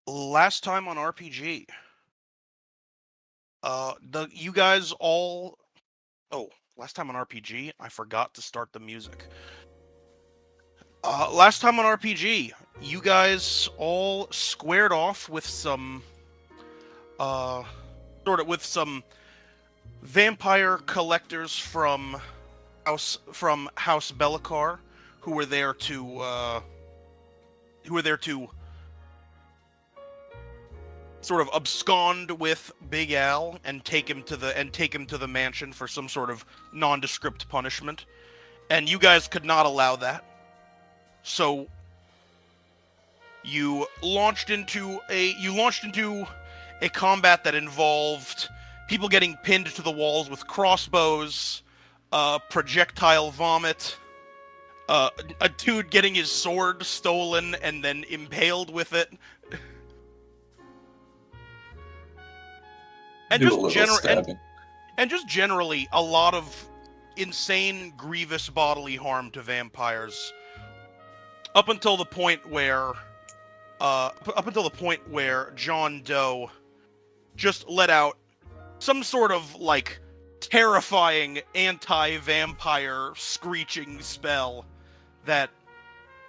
Last time on RPG, the you guys all. Oh, last time on RPG, I forgot to start the music. Last time on RPG, you guys all squared off with some, uh, with some vampire collectors from House Bellacar, who were there to, who were there to sort of abscond with Big Al and take him to the mansion for some sort of nondescript punishment. And you guys could not allow that. So you launched into a combat that involved people getting pinned to the walls with crossbows, projectile vomit, a dude getting his sword stolen and then impaled with it. And Do a just little stabbing. and just generally a lot of insane, grievous bodily harm to vampires. Up until the point where John Doe just let out some sort of like terrifying anti-vampire screeching spell that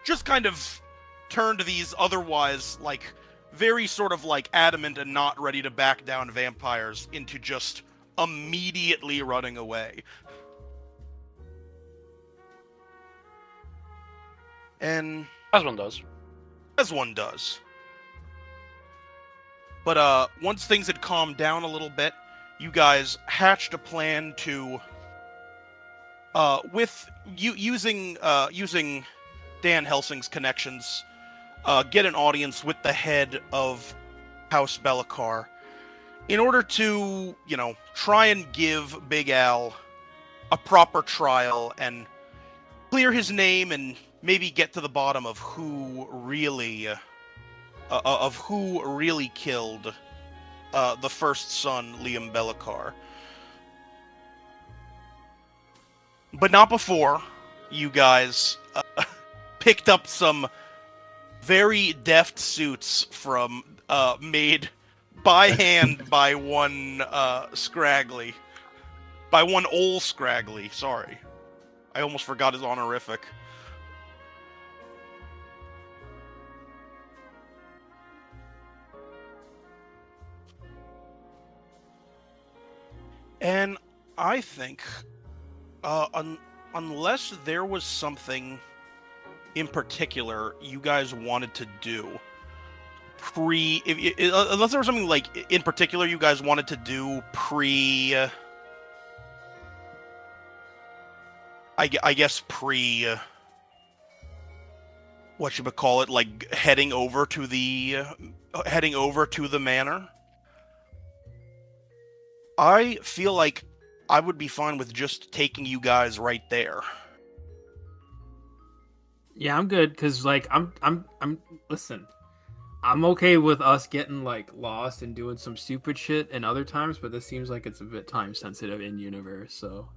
just kind of turned these otherwise like very sort of like adamant and not ready to back down vampires into just immediately running away. And As one does. as one does. But once things had calmed down a little bit, you guys hatched a plan to using Dan Helsing's connections, get an audience with the head of House Bellacar in order to, try and give Big Al a proper trial and clear his name and maybe get to the bottom of who really killed the first son, Liam Bellacar. But not before you guys picked up some very deft suits from made by hand by one Ole Scraggly. Sorry, I almost forgot his honorific. And I think, unless there was something in particular you guys wanted to do unless there was something like in particular you guys wanted to do I guess what should we call it, like heading over to the manor. I feel like I would be fine with just taking you guys right there. Yeah, I'm good because listen. I'm okay with us getting like lost and doing some stupid shit in other times, but this seems like it's a bit time sensitive in universe. So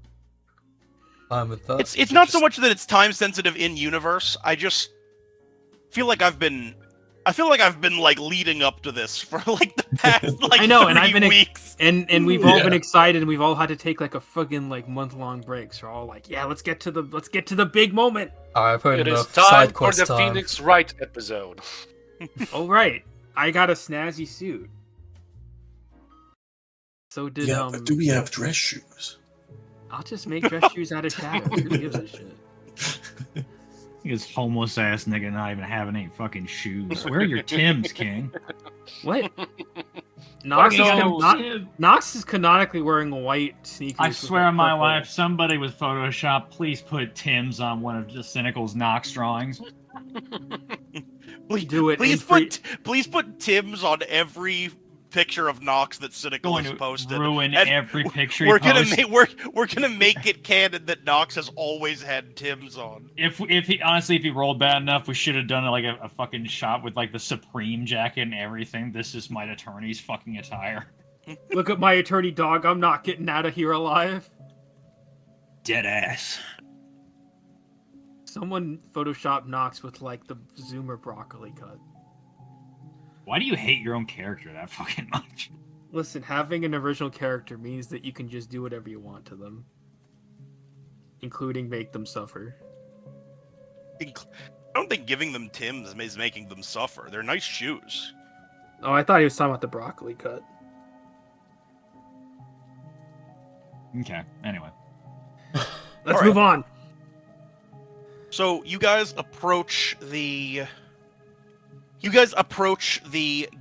I'm with that. It's not so much that it's time sensitive in universe. I just feel like I've been like leading up to this for like the past like I know, 3 and I've been weeks. And we've all been excited, and we've all had to take like a fucking like month-long break. So we're all like, yeah, let's get to the big moment. I've heard It is enough time side for quest the time. Phoenix Wright episode. Oh right, I got a snazzy suit. So did but do we have dress shoes? I'll just make dress shoes out of shadows. Who gives a shit? This homeless ass nigga not even having any fucking shoes. Where are your Tims, King? What? Nox Fucking Nox is canonically wearing white sneakers. I with, swear like, on my purple. life, somebody with Photoshop, please put Tim's on one of just Cynical's Nox drawings. Please do it. Please put Tim's on every picture of Nox that Cynical Going has to posted. ruin And every picture we're he posts. we're gonna make it canon that Nox has always had Tim's on. If he rolled bad enough, we should have done like a fucking shot with like the Supreme jacket and everything. This is my attorney's fucking attire. Look at my attorney dog. I'm not getting out of here alive. Dead ass. Someone photoshopped Nox with like the Zoomer broccoli cut. Why do you hate your own character that fucking much? Listen, having an original character means that you can just do whatever you want to them, including make them suffer. I don't think giving them Tims is making them suffer. They're nice shoes. Oh, I thought he was talking about the broccoli cut. Okay, anyway. Let's move on. So you guys approach the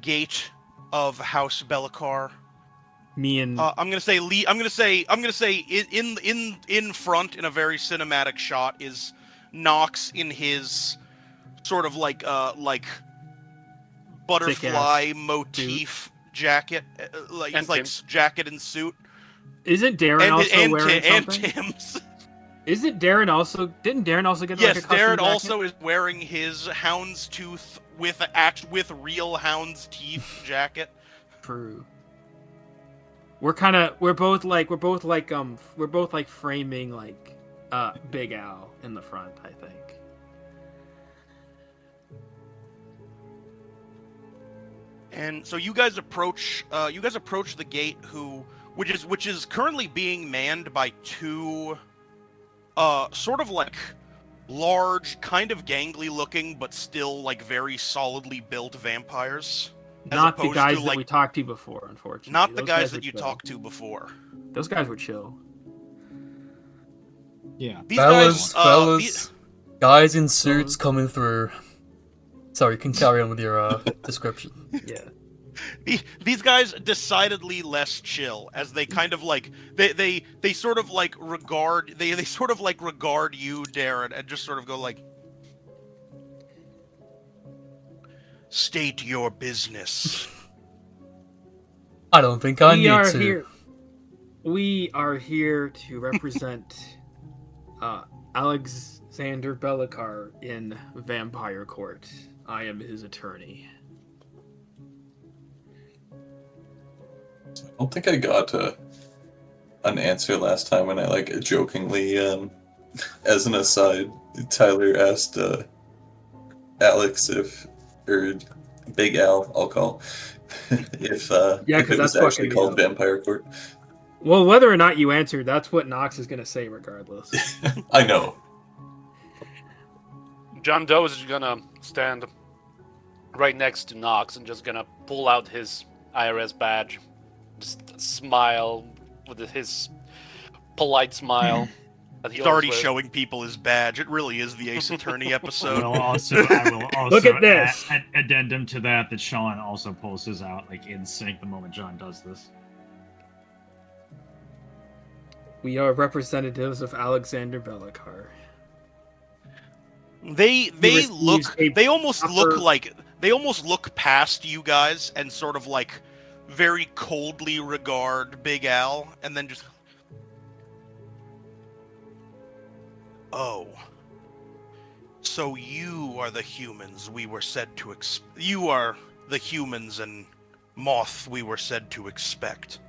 gate of House Bellacar. Me and I'm gonna say in front in a very cinematic shot is Nox in his sort of like butterfly motif jacket, like And his like Tim's. jacket and suit, isn't Darren also wearing and something? Tim's. Isn't Darren also? Didn't Darren also get Yes, like a custom Darren jacket? also is wearing his houndstooth with real hound's teeth jacket. True. We're both framing like Big Al in the front, I think. And so you guys approach the gate, which is currently being manned by two sort of like large, kind of gangly looking, but still like very solidly built vampires. Not the opposed guys to, that we talked to before, unfortunately. Not the Those guys were that you chill. talked to before. Those guys were chill. Yeah. These Fellas, guys, fellas, guys in suits coming through. Sorry, you can carry on with your description. Yeah. These guys decidedly less chill, as they kind of like they sort of like regard they sort of like regard you, Darren, and just sort of go like, state your business. I don't think I we need are to. here. We are here to represent Alexander Bellacar in Vampire Court. I am his attorney. I don't think I got an answer last time when I like jokingly, as an aside, Tyler asked Alex or Big Al, I'll call, if Yeah, if 'cause it was that's actually fucking called me up. Vampire Court. Well, whether or not you answered, that's what Nox is going to say regardless. I know. John Doe is gonna stand right next to Knox and just gonna pull out his IRS badge, just smile with his polite smile. That he He's already always wears. showing people his badge. It really is the Ace Attorney episode. I will also Look at this. Addendum to that Sean also pulls his out like in sync the moment John does this. We are representatives of Alexander Bellacar. They receives look a they almost look proper- like they almost look past you guys and sort of like very coldly regard Big Al, and then just, oh, so you are the humans we were said to you are the humans and Moth we were said to expect.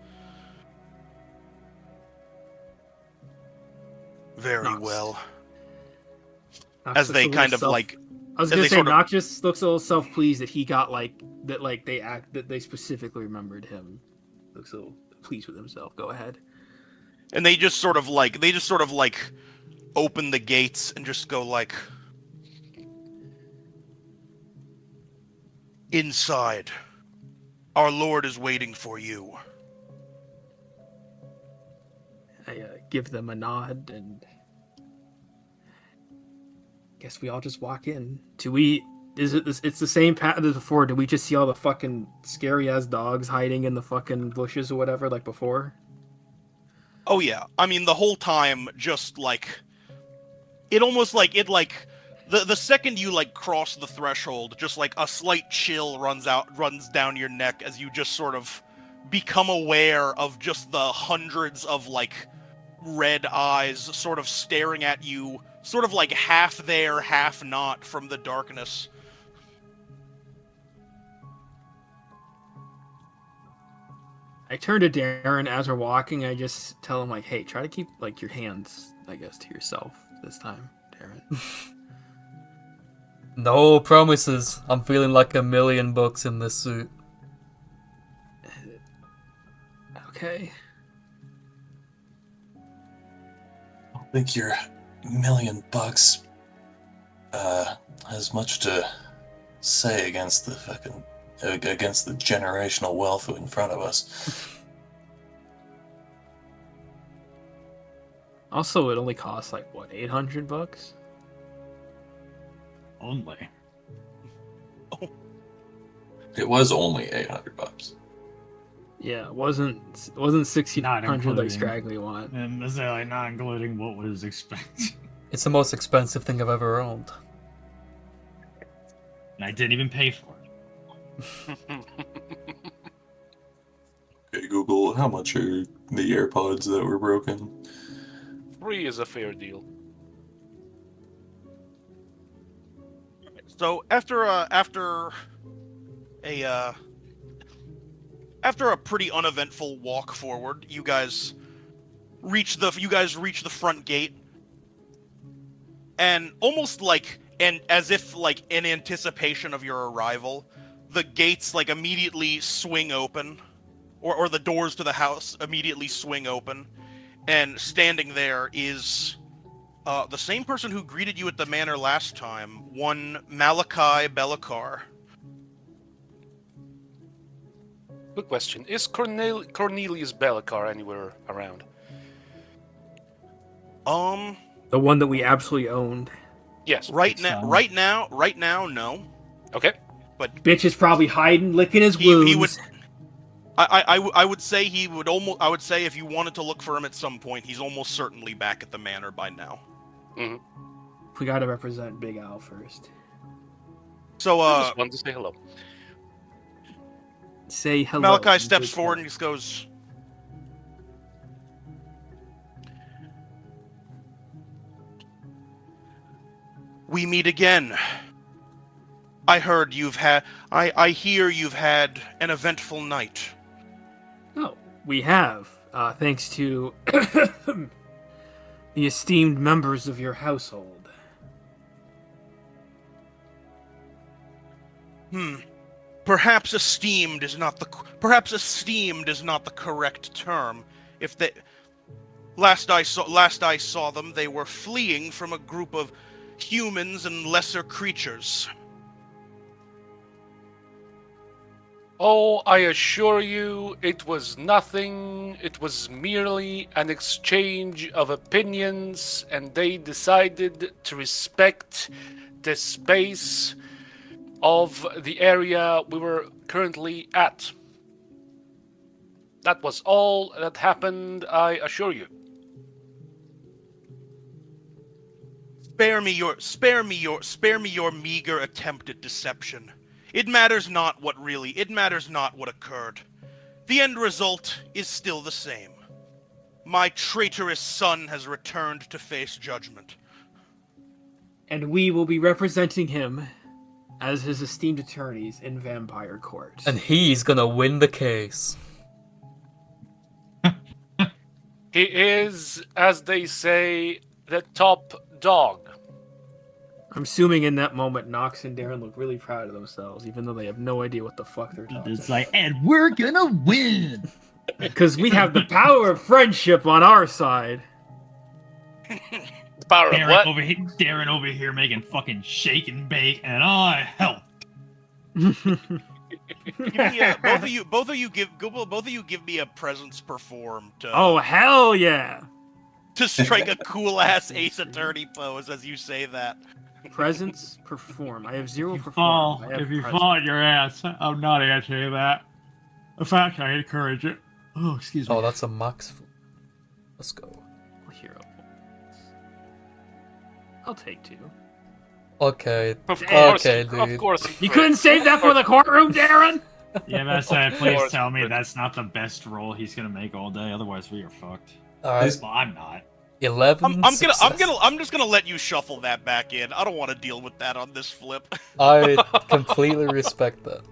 Very Nox. well. Nox As looks they a little kind of self- like, I was as gonna they say, sort of- Nox just looks a little self-pleased that he got that they specifically remembered him. Looks a little pleased with himself. Go ahead. and they just sort of like open the gates and just go like, inside. Our Lord is waiting for you. I give them a nod and guess we all just walk in. It's the same pattern as before. Do we just see all the fucking scary ass dogs hiding in the fucking bushes or whatever like before? Oh yeah. I mean, the whole time, just like, it almost like the second you like cross the threshold, just like a slight chill runs down your neck as you just sort of become aware of just the hundreds of like red eyes sort of staring at you, sort of like half there, half not from the darkness. I turn to Darren as we're walking. I just tell him like, "Hey, try to keep like your hands, I guess, to yourself this time, Darren." No promises. I'm feeling like $1,000,000 in this suit. Okay. I think your $1,000,000 has much to say against the generational wealth in front of us. Also, it only costs like what, $800? Only. It was only $800. Yeah, it wasn't 1,600 like including- Scraggly want. And this is like not including what was expected. It's the most expensive thing I've ever owned. And I didn't even pay for it. Okay, Google, how much are the AirPods that were broken? 3 is a fair deal. So after a pretty uneventful walk forward, you guys reach the front gate, and almost like as if like in anticipation of your arrival, the gates like immediately swing open, or the doors to the house immediately swing open, and standing there is the same person who greeted you at the manor last time, one Malachi Bellicar. Good question. Is Cornelius Bellicar anywhere around? The one that we absolutely owned. Yes. Right So- now, no. Okay. Bitch is probably hiding, licking his He wounds. would. I would say he would almost. I would say if you wanted to look for him at some point, he's almost certainly back at the manor by now. We gotta represent Big Al first. So, I just wanted to say hello. Say hello. Malachi in steps good forward time. and just goes, "We meet again. I heard you've had. I hear you've had an eventful night." Oh, we have. Thanks to the esteemed members of your household. Perhaps esteemed is not the correct term. If they last I saw them, they were fleeing from a group of humans and lesser creatures. Oh, I assure you, it was nothing. It was merely an exchange of opinions, and they decided to respect the space of the area we were currently at. That was all that happened, I assure you. Spare me your meager attempt at deception. It matters not what occurred. The end result is still the same. My traitorous son has returned to face judgment. And we will be representing him as his esteemed attorneys in Vampire Court. And he's gonna win the case. He is, as they say, the top dog. I'm assuming in that moment, Nox and Darren look really proud of themselves, even though they have no idea what the fuck they're talking It's like, and we're gonna win. Because we have the power of friendship on our side. Power of what? Darren over here making fucking shake and bake, and I help. Both of you give me a presence perform to Oh, hell yeah! to strike a cool ass Ace Attorney pose as you say that. Presence perform. I have zero You perform. fall. I have If you presence. fall on your ass, I'm not answering that. In fact, I encourage it. Oh, excuse me. Oh, that's a max. Let's go. Hero. I'll take 2. Okay. Of course, Okay, of dude. course. You couldn't save that for the courtroom, Darren? Yeah, but I said, Of please course, tell me but- that's not the best roll he's gonna make all day. Otherwise, we are fucked. Alright. Well, I'm not. 11 I'm success. just gonna let you shuffle that back in. I don't want to deal with that on this flip. I completely respect that.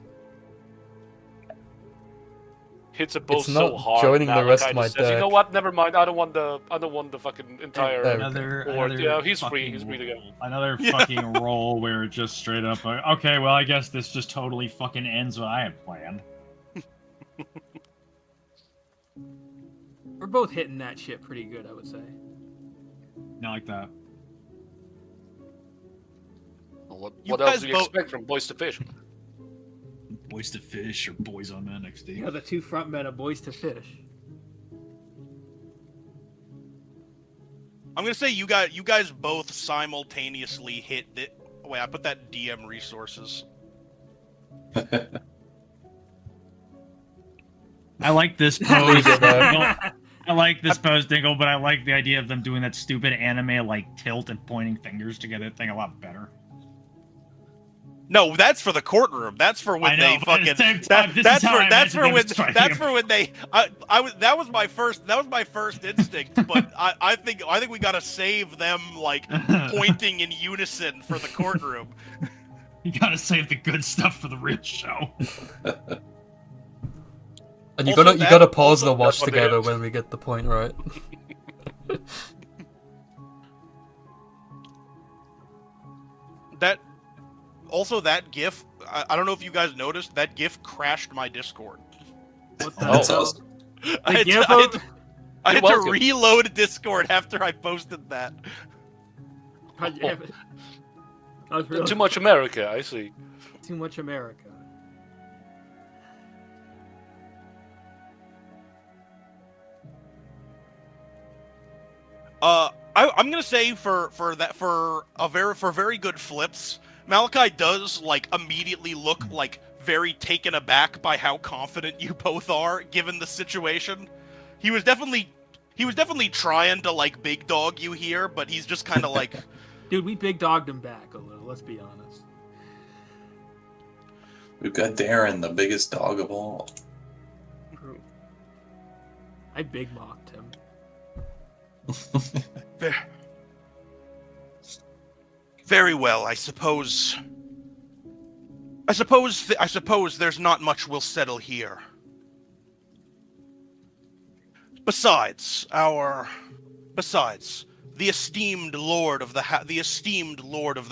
hits a both It's so not hard. joining the Malachi rest of my just says, you know deck. what? Never mind. I don't want the fucking entire. There we Or- yeah, he's free. He's free to go. Another fucking roll where it just straight up like, okay, well, I guess this just totally fucking ends what I had planned. We're both hitting that shit pretty good, I would say. Not like that. What You else guys do you both- expect from Boys to Fish? Boys to Fish or Boys on Man XD. You know, the two front men of Boys to Fish. I'm gonna say you guys both simultaneously hit the. Wait, I put that DM resources. I like this Leave pose. it there. I like this pose, Dingle, but I like the idea of them doing that stupid anime like tilt and pointing fingers together thing a lot better. No, that's for the courtroom. That's for when I know, they but at the fucking. same time, this is how I that's imagine for them when striking that's him. for when they. I was that was my first instinct, but I think we gotta save them like pointing in unison for the courtroom. You gotta save the good stuff for the real show. And you Also gotta that- pause the also watch that- together when we get the point right. That also that GIF. I don't know if you guys noticed that GIF crashed my Discord. What the That's hell? awesome. I had, GIF to, I had of- to- I had You're to welcome. reload Discord after I posted that. God damn it. That was really Too much America, I see. too much America. I'm gonna say for very good flips, Malachi does like immediately look like very taken aback by how confident you both are given the situation. He was definitely trying to like big dog you here, but he's just kind of like Dude, we big dogged him back a little, let's be honest. We've got Darren, the biggest dog of all. True. I big mocked him. very well. I suppose there's not much we'll settle here. Besides, the esteemed lord of the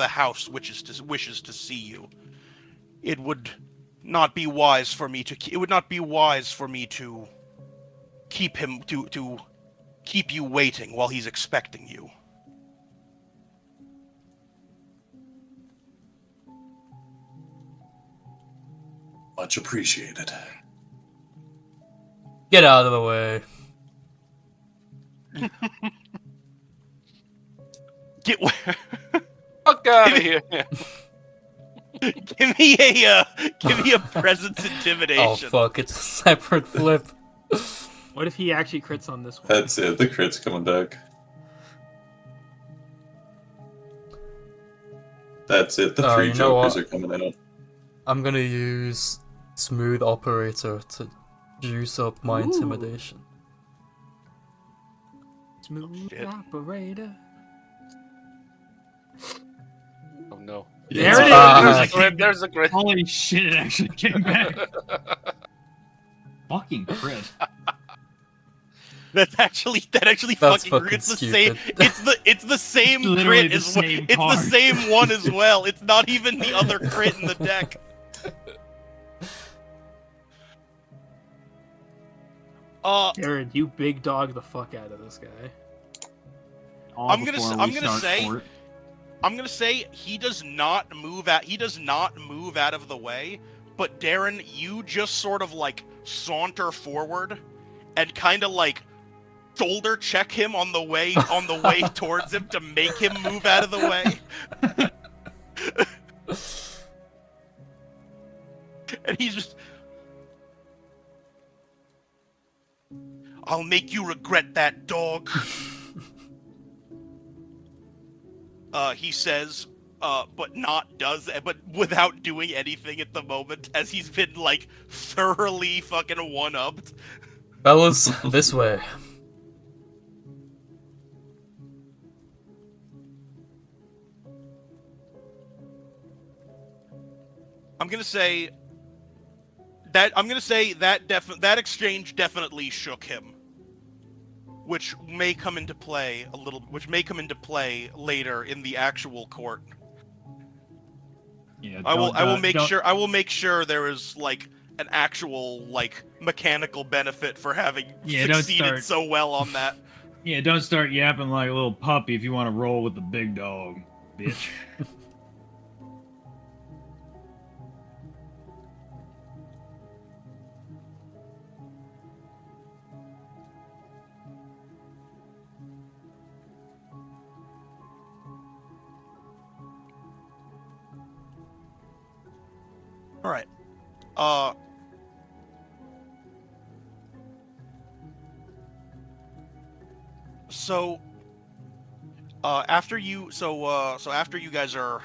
house wishes to see you. It would not be wise for me to keep you waiting while he's expecting you. Much appreciated. Get out of the way. Get Fuck out of here! give me a presence intimidation. Oh fuck, it's a separate flip. What if he actually crits on this one? That's it. The crit's coming back. That's it. The three you know jokers what? are coming out. I'm gonna use Smooth Operator to juice up my Ooh. intimidation. Smooth Shit. operator. Oh no. There it is. Ah. There's a grid. Holy shit, it actually came back. Fucking crit. That actually That's fucking fucking it's the stupid. same it's the same Literally crit the as same it's the card. same one as well. It's not even the other crit in the deck. Jared, you big dog the fuck out of this guy. All I'm gonna before s- we I'm gonna start say- court. I'm gonna say he does not move out of the way, but Darren, you just sort of like saunter forward and kind of like shoulder check him on the way towards him to make him move out of the way. And he's just, I'll make you regret that, dog. He says, but without doing anything at the moment, as he's been like thoroughly fucking one-upped. Fellas, this way. I'm gonna say I'm gonna say that that exchange definitely shook him, which may come into play later in the actual court. Yeah, I will don't- make sure there is like an actual like mechanical benefit for having Yeah, don't succeeded start- so well on that. Yeah, don't start yapping like a little puppy if you want to roll with the big dog, bitch. All right. So after you after you guys are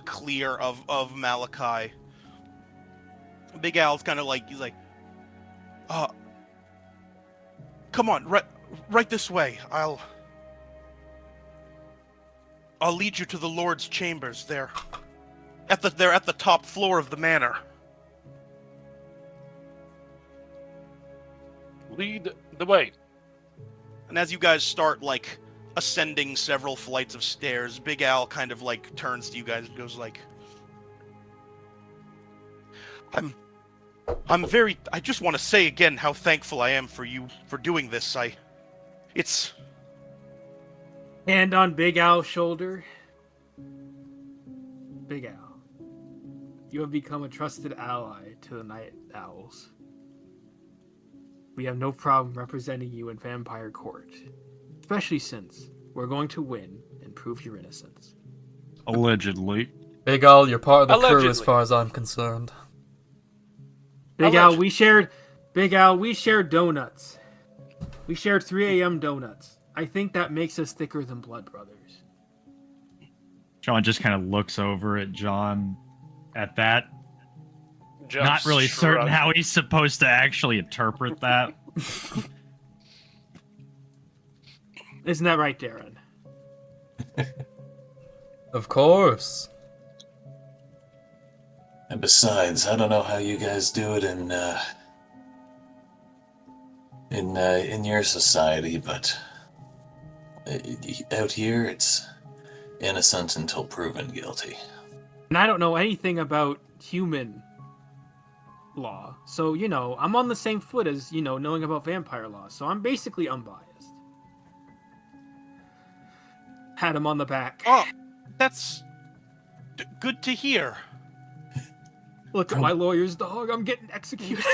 clear of Malachi, Big Al's kind of like he's like, come on, right this way. I'll lead you to the Lord's chambers. They're at the top floor of the manor. Lead the way. And as you guys start like ascending several flights of stairs, Big Al kind of like turns to you guys and goes like, I just want to say again how thankful I am for you for doing this. It's Hand on Big Al's shoulder. Big Al, you have become a trusted ally to the Night Owls. We have no problem representing you in Vampire Court, especially since we're going to win and prove your innocence. Allegedly. Big Al, you're part of the crew as Allegedly. far as I'm concerned. Big Al, we shared donuts. We shared 3 a.m. donuts. I think that makes us thicker than blood brothers. John just kind of looks over at John at that. Just Not really certain shrug. how he's supposed to actually interpret that. Isn't that right, Darren? Of course. And besides, I don't know how you guys do it in your society, but out here it's innocent until proven guilty. And I don't know anything about human law. So, I'm on the same foot as, knowing about vampire law. So I'm basically unbiased. Pat him on the back. oh, that's good to hear. Look at my lawyer's dog. I'm getting executed.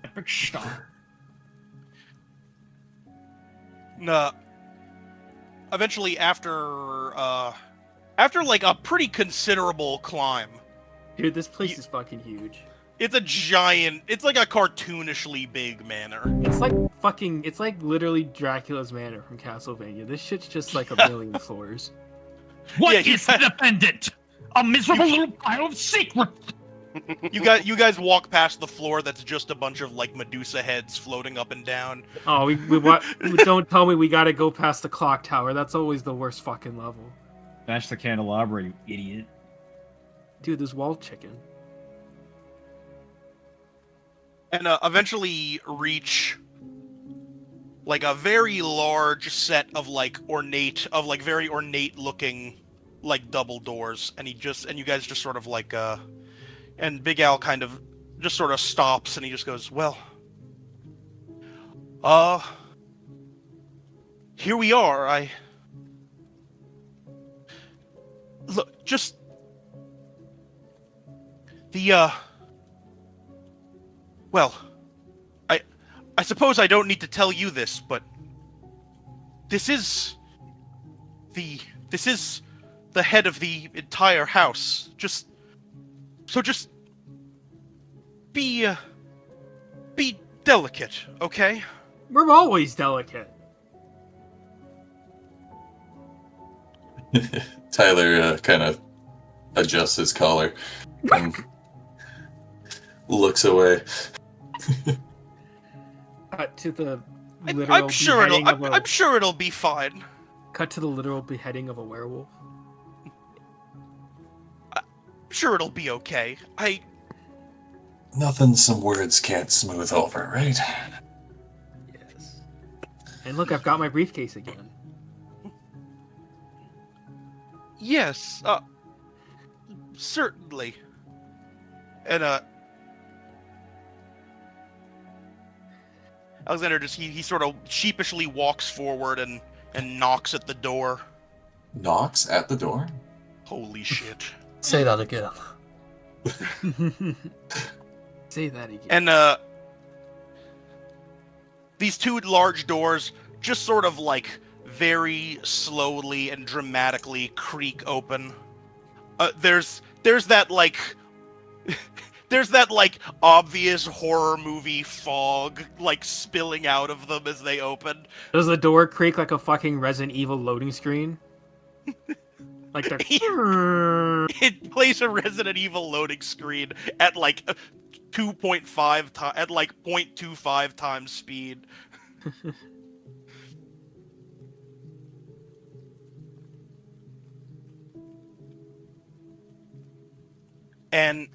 Epic star. Nah. Eventually, after like a pretty considerable climb, Dude, this place is fucking huge. it's like a cartoonishly big manor. It's like literally Dracula's manor from Castlevania. This shit's just like a million floors. What Yeah, is you- the defendant? A miserable little pile of secrets. You guys walk past the floor that's just a bunch of like Medusa heads floating up and down. Oh, we don't tell me we gotta go past the clock tower. That's always the worst fucking level. Smash the candelabra, you idiot. Dude, there's wall chicken. And eventually reach like a very large set of very ornate looking like double doors, and you guys just sort of like and Big Al kind of just sort of stops and he just goes, well, here we are. Look, just the well, I suppose I don't need to tell you this, but this is the head of the entire house. Just be delicate, okay? We're always delicate. Tyler kind of adjusts his collar and looks away. Cut to the literal I'm sure beheading of a, I'm sure it'll be fine. cut to the literal beheading of a werewolf. I'm sure it'll be okay. Nothing some words can't smooth over, right? Yes. And look, I've got my briefcase again. Yes, certainly. And Alexander just he sort of sheepishly walks forward and knocks at the door. Knocks at the door? Holy shit. Say that again. Say that again. And these two large doors just sort of like very slowly and dramatically creak open. There's that like there's that like obvious horror movie fog like spilling out of them as they open. Does the door creak like a fucking Resident Evil loading screen? Like they're... It plays a Resident Evil loading screen at like 2.5 times at like 0.25 times speed. And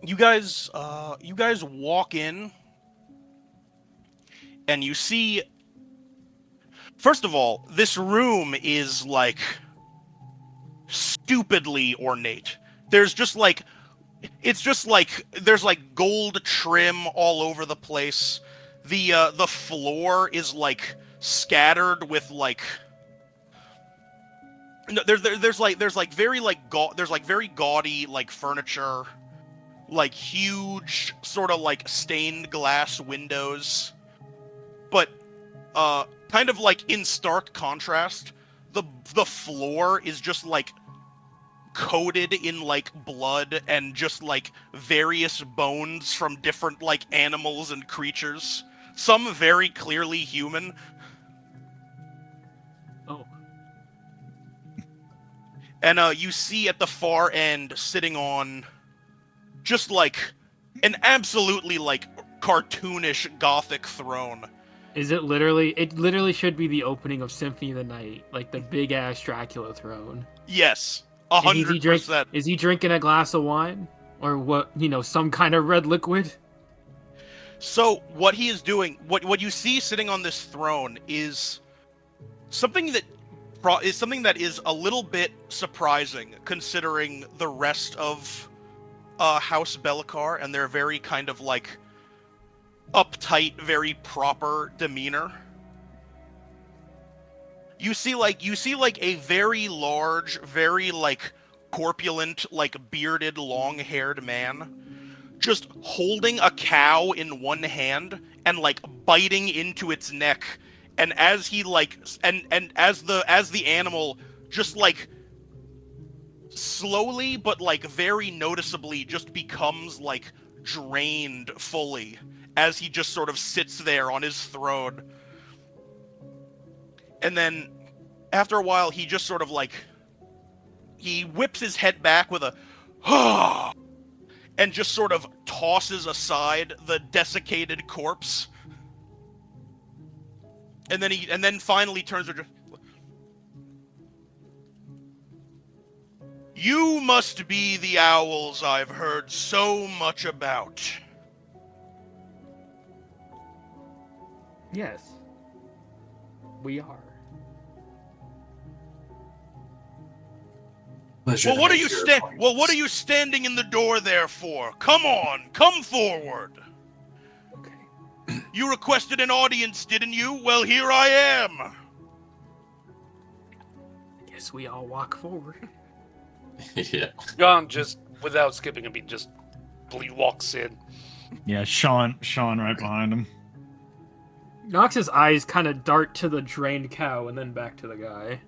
you guys walk in and you see, first of all, this room is like stupidly ornate. There's just like there's like gold trim all over the place. The floor is like scattered with like no, there's very gaudy like furniture, like huge sort of like stained glass windows, but kind of like in stark contrast, the floor is just like coated in like blood and just like various bones from different like animals and creatures, some very clearly human. Oh. And you see at the far end, sitting on just like an absolutely like cartoonish gothic throne. Is it literally? It literally should be the opening of Symphony of the Night, like the big ass Dracula throne. Yes, And is he 100%. Is he drinking a glass of wine or what? You know, some kind of red liquid. So what he is doing, what you see sitting on this throne is something that is a little bit surprising, considering the rest of House Belikar and their very kind of like uptight, very proper demeanor. You see like a very large, very like corpulent, like bearded, long-haired man just holding a cow in one hand and like biting into its neck. And as he like and as the animal just like slowly but like very noticeably just becomes like drained fully as he just sort of sits there on his throne. And then after a while he just sort of like he whips his head back with a and just sort of tosses aside the desiccated corpse. And then finally turns to, "You must be the owls I've heard so much about." Yes, we are. Pleasure Well, to what are meet you your Well, acquaintance. what are you standing in the door there for? Come on, come forward. Okay. You requested an audience, didn't you? Well, here I am. I guess we all walk forward. Yeah. John, just without skipping a beat, just walks in. Yeah, Sean right behind him. Nox's eyes kind of dart to the drained cow and then back to the guy.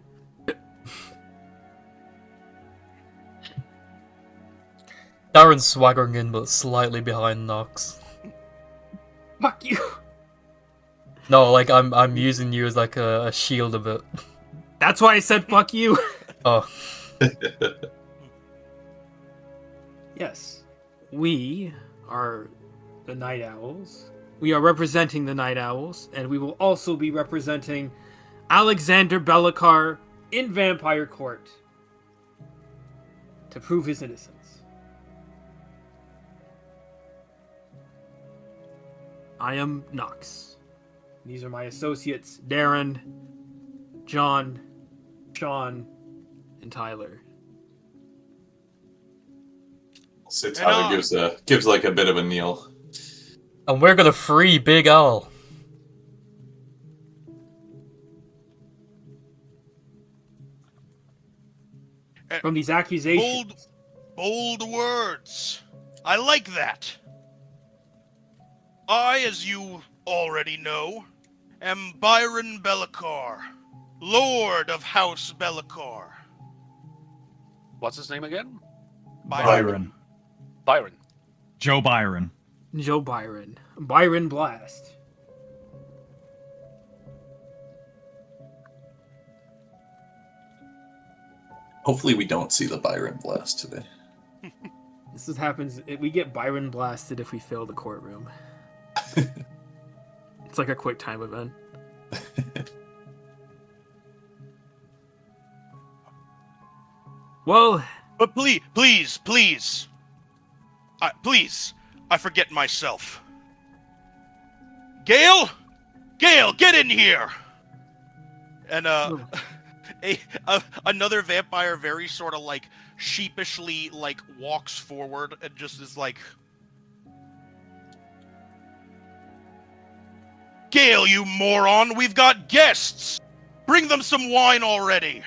Darren's swaggering in, but slightly behind Nox. Fuck you. No, like I'm using you as like a shield a bit. That's why I said fuck you. Oh, Yes, we are the Night Owls. We are representing the Night Owls, and we will also be representing Alexander Belikar in Vampire Court. to prove his innocence. I am Knox. These are my associates, Darren, John, Sean, and Tyler. So Tyler gives like a bit of a kneel. And we're gonna free Big Al. From these accusations. Bold words. I like that. I, as you already know, am Byron Bellacar, Lord of House Bellacar. What's his name again? Byron. Byron. Joe Byron. Joe Byron. Byron Blast. Hopefully we don't see the Byron blast today. This happens. We get Byron blasted if we fail the courtroom. It's like a quick time event. Well, But please, I forget myself. Gale, get in here. And another vampire very sort of like sheepishly like walks forward and just is like, Gale, you moron, we've got guests. Bring them some wine already.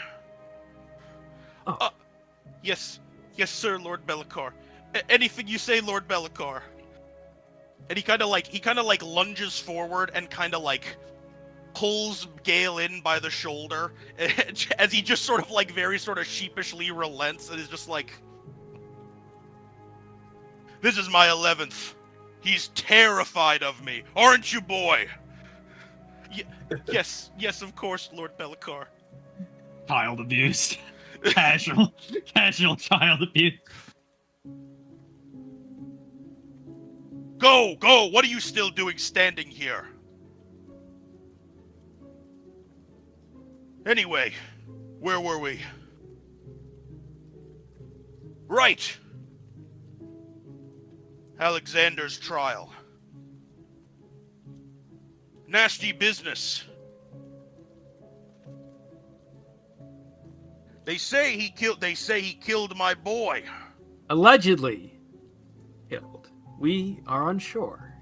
Oh. Yes, sir, Lord Bellacar. Anything you say, Lord Bellacar. And he kind of like lunges forward and kind of like pulls Gale in by the shoulder as he just sort of like very sort of sheepishly relents and is just like, this is my 11th. He's terrified of me, aren't you, boy? Yes, of course, Lord Bellacar. Child abuse. Casual child abuse. Go! What are you still doing standing here? Anyway, where were we? Right! Alexander's trial. Nasty business. They say he killed my boy. allegedly killed. We are unsure.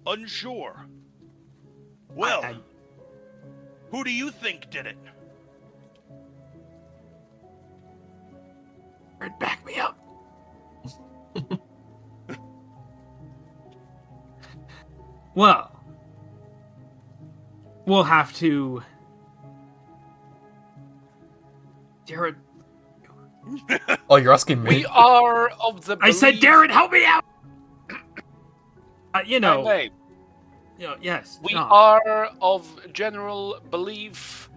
Unsure. Well, I- who do you think did it? Back me up. Well, we'll have to. Jared, Oh, you're asking me? We are of the. I said, belief- Darren, help me out. You I know, may. Yes. We John. are of general belief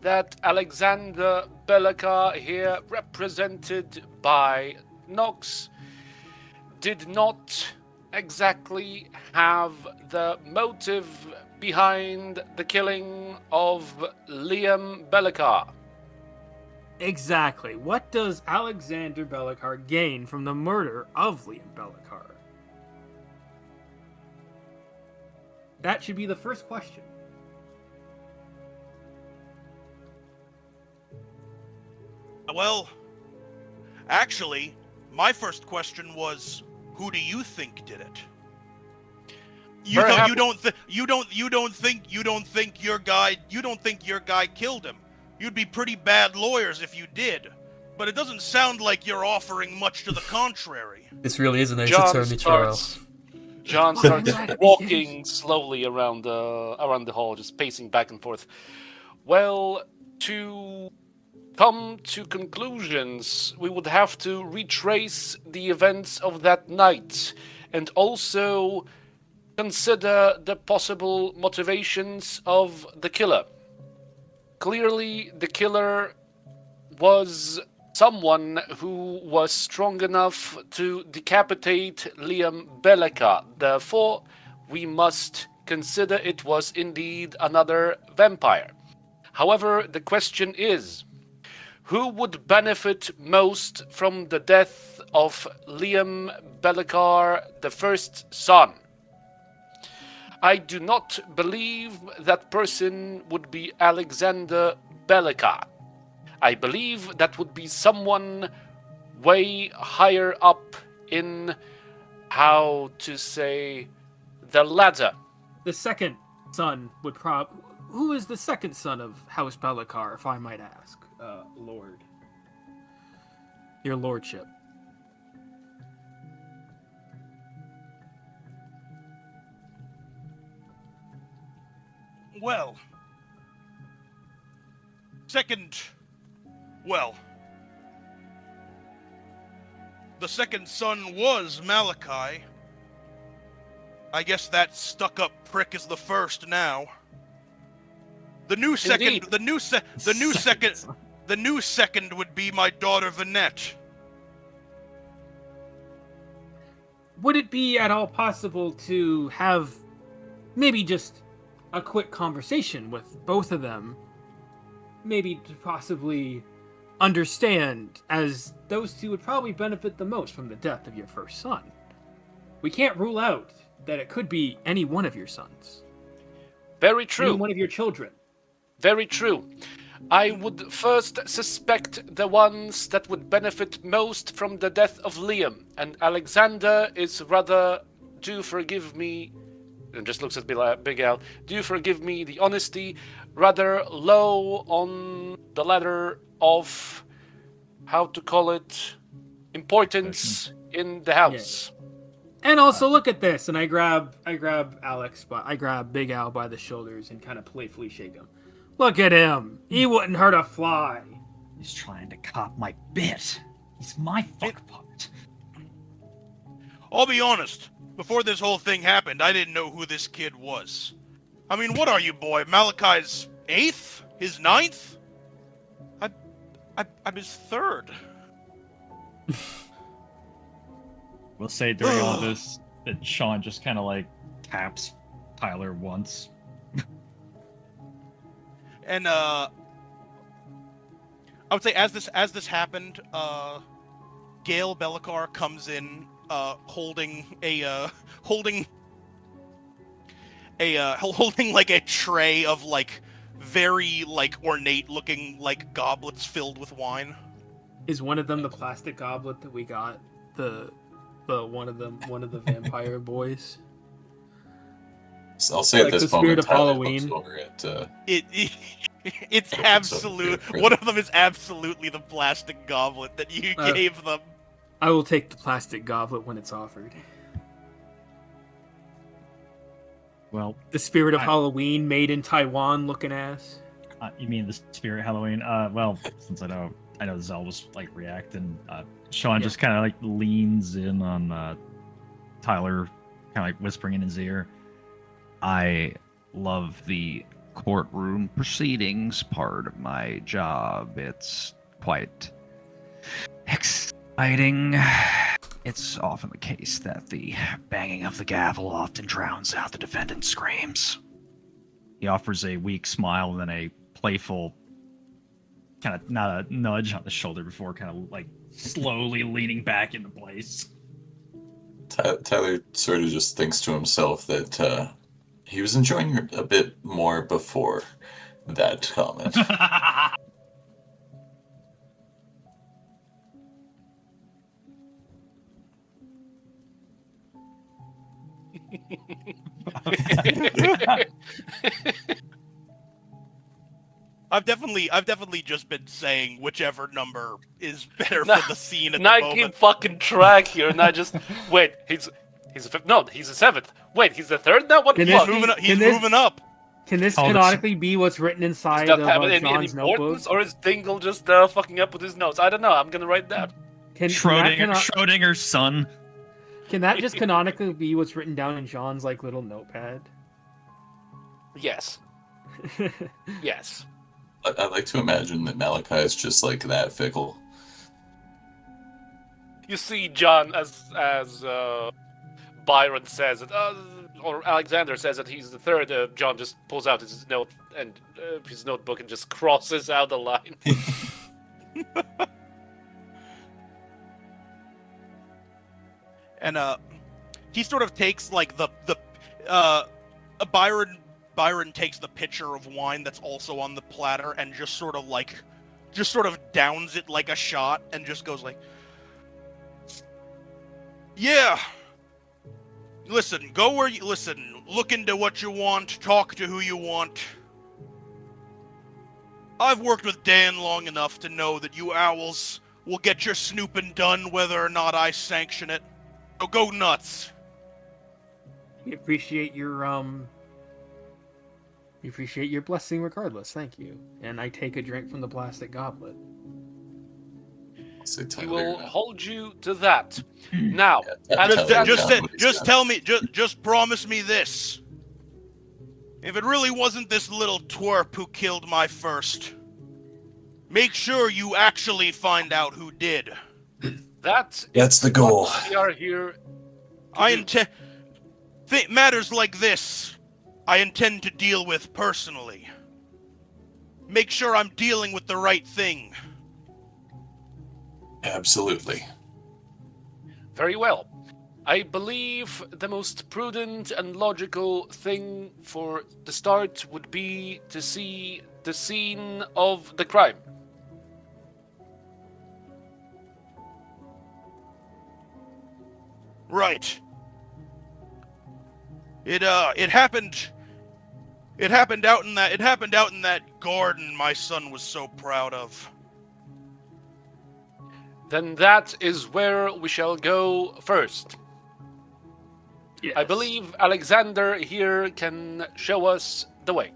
that Alexander Bellacar, here represented by Knox, did not exactly have the motive behind the killing of Liam Bellacar. Exactly. What does Alexander Bellacar gain from the murder of Liam Bellacar? That should be the first question. Well, actually, my first question was, who do you think did it? You Perhaps- don't think your guy killed him. You'd be pretty bad lawyers if you did. But it doesn't sound like you're offering much to the contrary. This really is an ace John attorney trial. John Well, starts right, walking slowly around the hall, just pacing back and forth. Well, to come to conclusions, we would have to retrace the events of that night and also consider the possible motivations of the killer. Clearly, the killer was someone who was strong enough to decapitate Liam Bellacar. Therefore, we must consider it was indeed another vampire. However, the question is, who would benefit most from the death of Liam Bellicar, the first son? I do not believe that person would be Alexander Bellicar. I believe that would be someone way higher up in, how to say, the ladder. The second son would Who is the second son of House Bellicar, if I might ask, Lord? Your lordship. Well, the second son was Malachi. I guess that stuck-up prick is the first now. The new second, Indeed. the new second would be my daughter Vanette. Would it be at all possible to have maybe just a quick conversation with both of them? Maybe to possibly understand, as those two would probably benefit the most from the death of your first son. We can't rule out that it could be any one of your sons. Very Any true. one of your children. Very true. I would first suspect the ones that would benefit most from the death of Liam, and Alexander is rather, do forgive me, and just looks at Big Al, do forgive me the honesty, rather low on the ladder of, how to call it, importance in the house. And also look at this, and I grab Big Al by the shoulders and kind of playfully shake him. Look at him. He wouldn't hurt a fly. He's trying to cop my bit. He's my fuck puppet. I'll be honest. Before this whole thing happened, I didn't know who this kid was. I mean, what are you, boy? Malachi's 8th? His 9th? I'm his 3rd. We'll say during all this that Sean just kind of like taps Tyler once. And I would say as this happened, Gail Bellicar comes in, holding like a tray of like very like ornate looking like goblets filled with wine. Is one of them the plastic goblet that we got? The one of the vampire boys? I'll say at Like this the moment, spirit of Tyler Halloween. looks over at It's absolute. really. One of them is absolutely the plastic goblet that you gave them. I will take the plastic goblet when it's offered. Well, The spirit of Halloween made in Taiwan looking ass. you mean the Spirit Halloween? Well, since I know Zell was like reacting, Sean just kind of like leans in on Tyler, kind of like whispering in his ear. I love the courtroom proceedings part of my job. It's quite exciting. It's often the case that the banging of the gavel often drowns out the defendant's screams. He offers a weak smile and then a playful kind of not a nudge on the shoulder before kind of like slowly leaning back into place. Tyler sort of just thinks to himself that he was enjoying it a bit more before that comment. I've definitely just been saying whichever number is better Nah, for the scene at Now the I moment. keep fucking track here, and I just wait. He's a fifth. No, he's a 7th. Wait, he's the 3rd now. What the Can this fuck? be- Moving up, he's Can this- moving up. Can this Oh, that's- canonically be what's written Does inside that of have any John's notebook? importance, or is Dingle just fucking up with his notes? I don't know. I'm gonna write that. Schrodinger's son. Can that just canonically be what's written down in John's like little notepad? Yes. Yes. I like to imagine that Malachi is just like that fickle. You see, John, as Byron says it. or Alexander says that he's the third, John just pulls out his note and his notebook and just crosses out a line. And he sort of takes like Byron takes the pitcher of wine that's also on the platter and just sort of downs it like a shot and just goes like, yeah. Listen, go where you listen. Look into what you want. Talk to who you want. I've worked with Dan long enough to know that you owls will get your snooping done whether or not I sanction it. So go nuts. We appreciate your blessing regardless. Thank you. And I take a drink from the plastic goblet. Say He Tyler, will hold you to that. Now, Just promise me this. If it really wasn't this little twerp who killed my first, make sure you actually find out who did. That's the goal. We are here. I intend matters like this. I intend to deal with personally. Make sure I'm dealing with the right thing. Absolutely. Very well. I believe the most prudent and logical thing for the start would be to see the scene of the crime. Right. It happened out in that garden my son was so proud of. Then that is where we shall go first. Yes. I believe Alexander here can show us the way.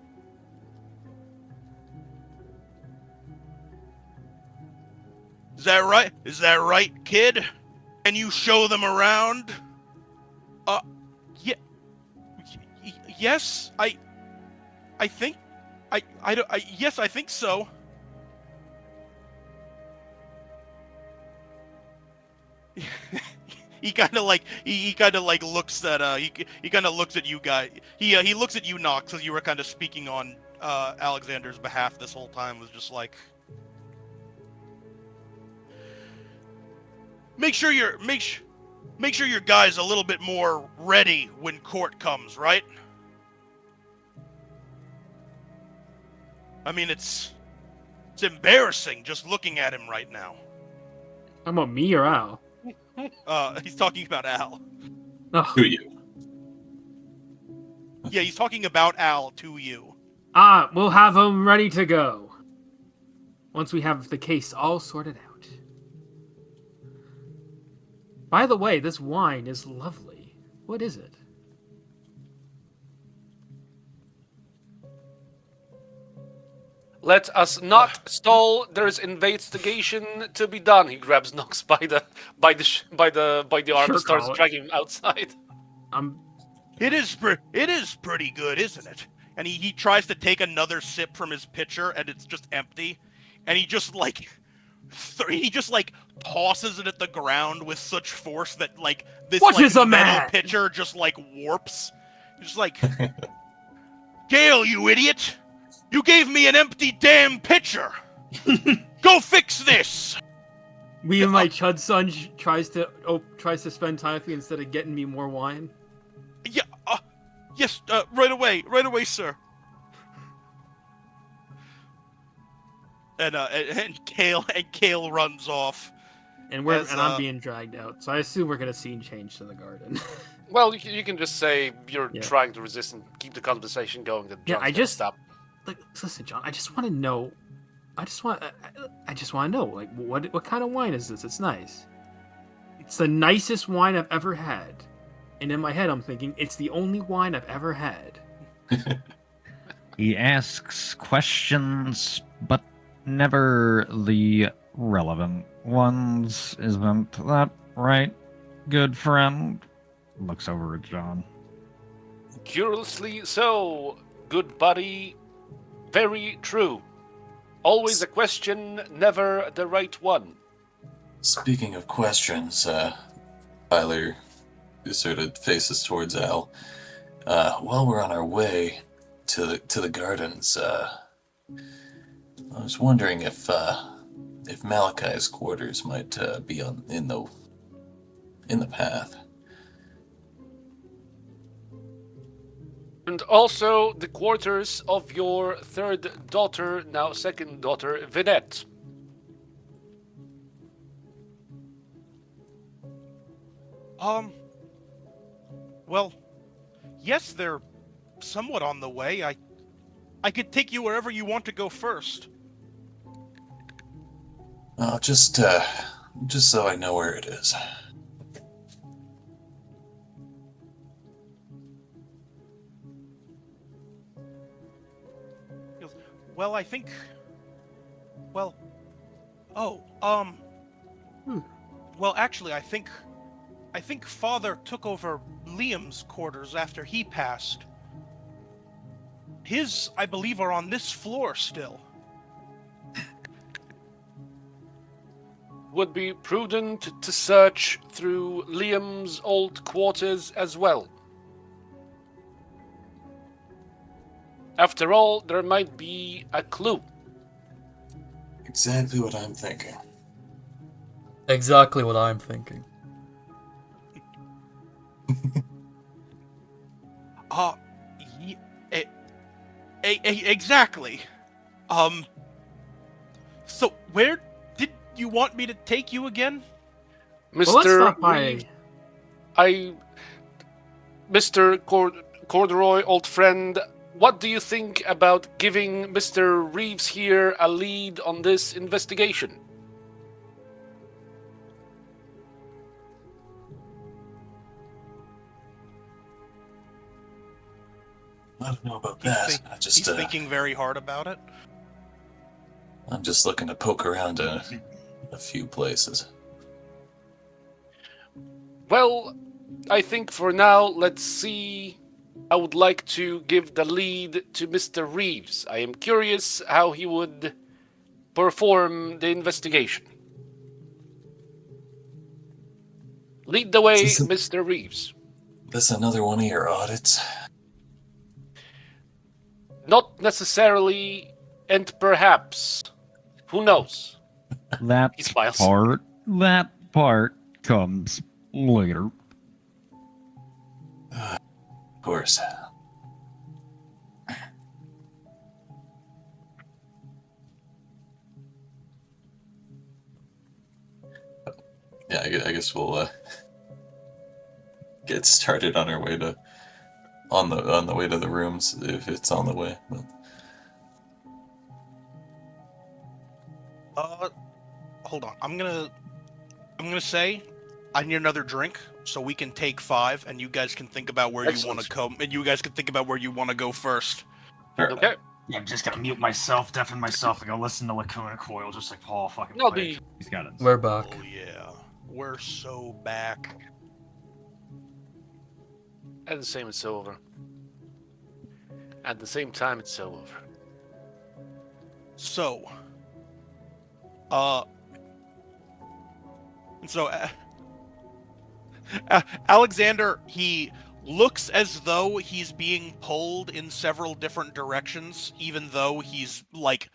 Is that right? Is that right, kid? Can you show them around? Yeah. Yes, I think, yes, I think so. He kind of looks at he kind of looks at you guys. He looks at you, Nox, because you were kind of speaking on Alexander's behalf this whole time. Was just like, make sure your guy's a little bit more ready when court comes, right? I mean, it's embarrassing just looking at him right now. Talking about me or Al? He's talking about Al. Oh. To you. Yeah, he's talking about Al to you. We'll have him ready to go. Once we have the case all sorted out. By the way, this wine is lovely. What is it? Let us not stall. There is investigation to be done. He grabs Nox by the arm and starts Call it. dragging him outside. It is pretty good, isn't it? And he tries to take another sip from his pitcher, and it's just empty. And he just tosses it at the ground with such force that this What is a metal man? pitcher just warps. He's just like, Gale, you idiot! You gave me an empty damn pitcher. Go fix this. Me and my chud son tries to spend time with me instead of getting me more wine. Yeah. Yes. Right away, sir. And Kale runs off. And I'm being dragged out, so I assume we're gonna scene change to the garden. Well, you can just say you're Yeah. trying to resist and keep the conversation going. That Yeah, John's I gonna just- stop. Listen, John. I just want to know. I just want to know. What kind of wine is this? It's nice. It's the nicest wine I've ever had. And in my head, I'm thinking it's the only wine I've ever had. He asks questions, but never the relevant ones. Isn't that right, good friend? Looks over at John. Curiously so, good buddy. Very true. Always a question, never the right one. Speaking of questions, Tyler sort of faces towards Al. While we're on our way to the gardens, I was wondering if Malachi's quarters might be in the path. And also the quarters of your third daughter, now second daughter, Vinette. Well, yes, they're somewhat on the way. I could take you wherever you want to go first. Oh, just so I know where it is. He goes, well, I think. Well. Oh, Well, actually, I think Father took over Liam's quarters after he passed. His, I believe, are on this floor still. Would be prudent to search through Liam's old quarters as well. After all, there might be a clue. Exactly what I'm thinking. Exactly what I'm thinking. Exactly. So where did you want me to take you again? Mr. Well, let's stop by. Reeves, Mr. Corduroy, old friend, what do you think about giving Mr. Reeves here a lead on this investigation? I don't know about He's that. he's thinking very hard about it. I'm just looking to poke around a few places. Well, I think for now, let's see. I would like to give the lead to Mr. Reeves. I am curious how he would perform the investigation. Lead the way, Mr. Reeves. That's another one of your audits? Not necessarily, and perhaps. Who knows? That He smiles. That part comes later. Of course. Yeah, I guess we'll get started on our way to on the way to the rooms if it's on the way. But... Hold on. I'm gonna say I need another drink so we can take 5 and you guys can think about where you want to go and you guys can think about where you want to go first. Okay. Yeah, I'm just gonna mute myself, deafen myself, and go listen to Lacuna Coil just like Paul fucking No, played. He's got it. We're back. Oh yeah. We're so back. At the same, it's over. At the same time, it's so over. So, Alexander, he looks as though he's being pulled in several different directions, even though he's, like,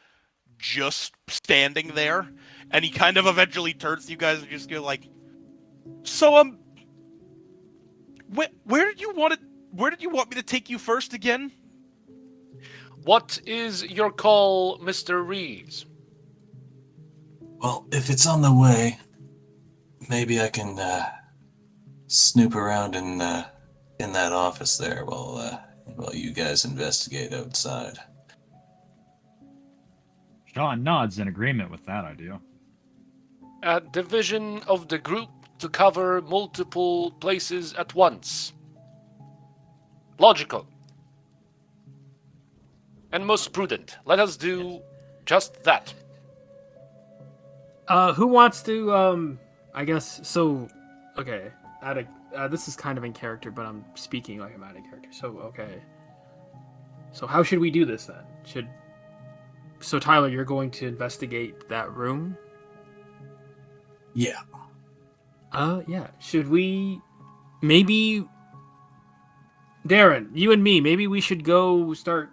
just standing there. And he kind of eventually turns to you guys and just go like, so, where did you want me to take you first again? What is your call, Mr. Reeves? Well, if it's on the way, maybe I can snoop around in that office there while you guys investigate outside. Sean nods in agreement with that idea. A division of the group to cover multiple places at once. Logical. And most prudent. Let us do just that. Who wants to, I guess, so, okay, this is kind of in character, but I'm speaking like I'm out of character, so, okay. So how should we do this, then? So, Tyler, you're going to investigate that room? Yeah. Yeah. Should we maybe Darren, you and me, maybe we should go start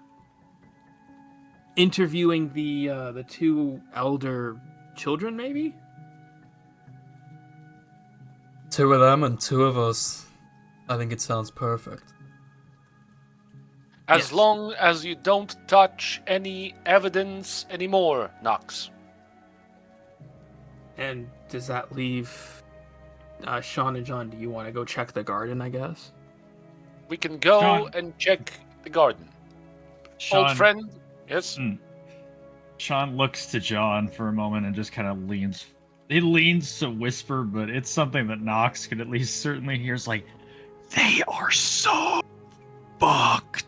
interviewing the two elder children, maybe? 2 of them and 2 of us. I think it sounds perfect. As Yes. long as you don't touch any evidence anymore, Nox. And does that leave Sean and John? Do you want to go check the garden, I guess? We can go John. and check the garden. Sean, Old friend? Yes? Sean looks to John for a moment and just kind of leans. He leans to whisper, but it's something that Nox could at least certainly hear. It's like, They are so fucked.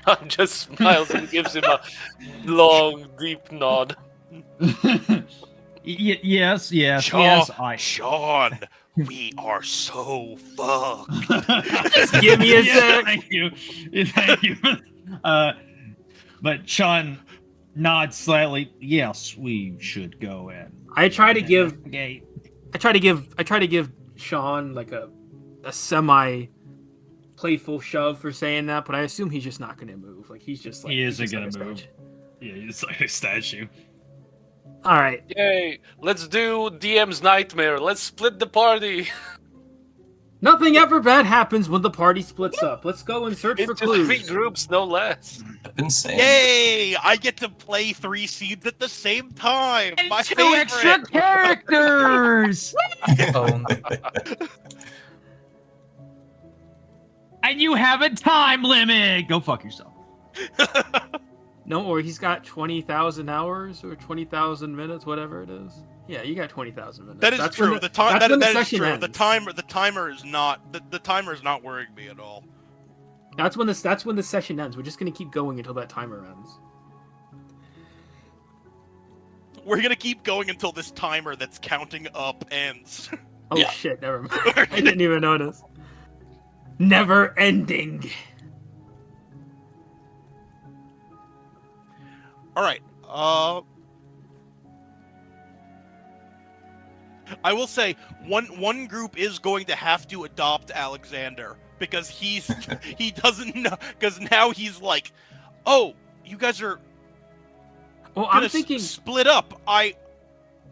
John just smiles and gives him a long, deep nod. Yes, Sean, we are so fucked. Just give me a sec. Thank you. Thank you. But Sean nods slightly. Yes, we should go in. I try to give Gate. I try to give Sean like a semi playful shove for saying that, but I assume he's just not gonna move. Like he's just like He he's isn't just like gonna a move. statue. Yeah, it's like a statue. All right. Yay! Let's do DM's nightmare. Let's split the party. Nothing ever bad happens when the party splits up. Let's go and search for Into 3 clues. groups, no less. Insane. Yay! I get to play 3 seeds at the same time. My 2 favorite. extra characters! Oh, And you have a time limit! Go fuck yourself. No, or he's got 20,000 hours or 20,000 minutes, whatever it is. Yeah, you got 20,000 minutes. That is That's true. when The time that's when the that is session true. ends. The timer is not the timer is not worrying me at all. That's when the session ends. We're just gonna keep going until that timer ends. We're gonna keep going until this timer that's counting up ends. Oh Yeah. shit! Never mind. I didn't even notice. Never ending. All right. I will say one group is going to have to adopt Alexander because he doesn't know, because now he's like, oh, you guys are Well, gonna I'm thinking split up.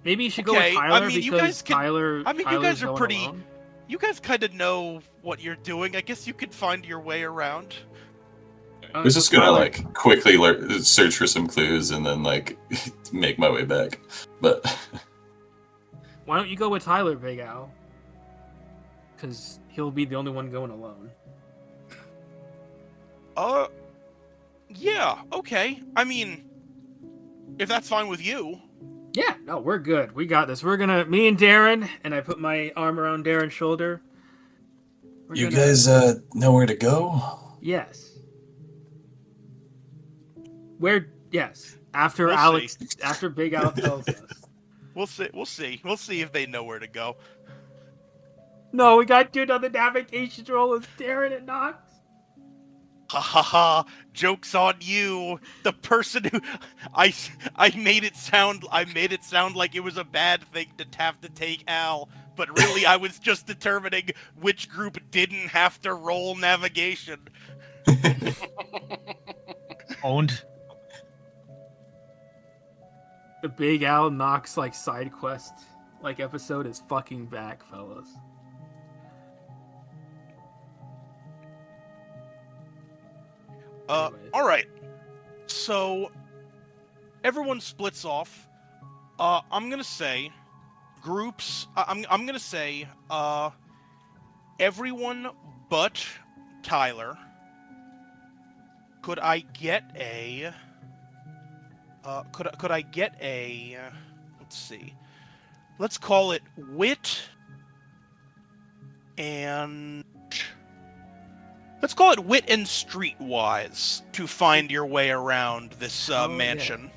maybe you should go Okay, with I Tyler mean, you because guys can- Tyler. I mean, you Tyler's guys are going pretty- alone. You guys kind of know what you're doing. I guess you could find your way around. I was just gonna Tyler- like quickly search for some clues and then like make my way back. But Why don't you go with Tyler, Big Al? Because he'll be the only one going alone. Yeah, okay. I mean, if that's fine with you. Yeah, no, we're good. We got this. Me and Darren, and I put my arm around Darren's shoulder. you guys know where to go? Yes. Where? Yes. After We'll Alex, see. after Big Al tells us. We'll see if they know where to go. No, we got to do another navigation roll with Darren and Knox. Ha ha ha! Joke's on you. The person who I made it sound like it was a bad thing to have to take Al, but really I was just determining which group didn't have to roll navigation. Owned. The Big Al Knox like side quest episode is fucking back, fellas. Anyways. All right. So everyone splits off. I'm gonna say groups. I'm gonna say everyone but Tyler. Could I get a? Could I get a? Let's see. Let's call it wit. And let's call it wit and streetwise to find your way around this Oh, mansion.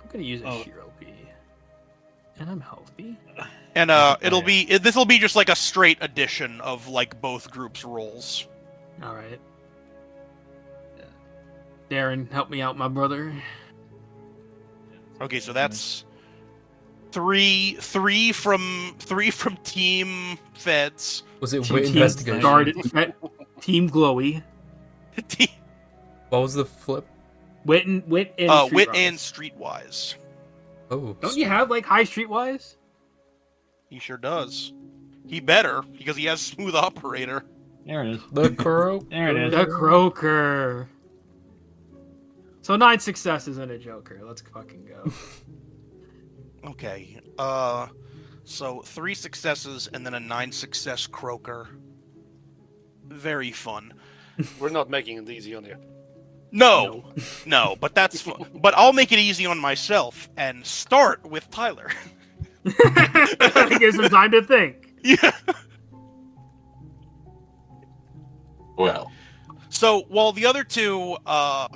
I'm gonna use a Oh. hero B, and I'm healthy. And it'll be this'll be just like a straight addition of like both groups' roles. All right. Darren, help me out, my brother. Okay, so that's Three from Team Feds. Was it Team wit Team investigation? Guard, Team Glowy. What was the flip? Wit and Wit Streetwise. and Streetwise. Oh. Don't you have like high Streetwise? He sure does. He better, because he has Smooth Operator. There it is. The crow. There it is. The Croaker. So 9 successes and a Joker. Let's fucking go. Okay. So 3 successes and then a 9 success Croaker. Very fun. We're not making it easy on you. No, but that's fun. But I'll make it easy on myself and start with Tyler. Gives him time to think. Yeah. Well, So while the other two, while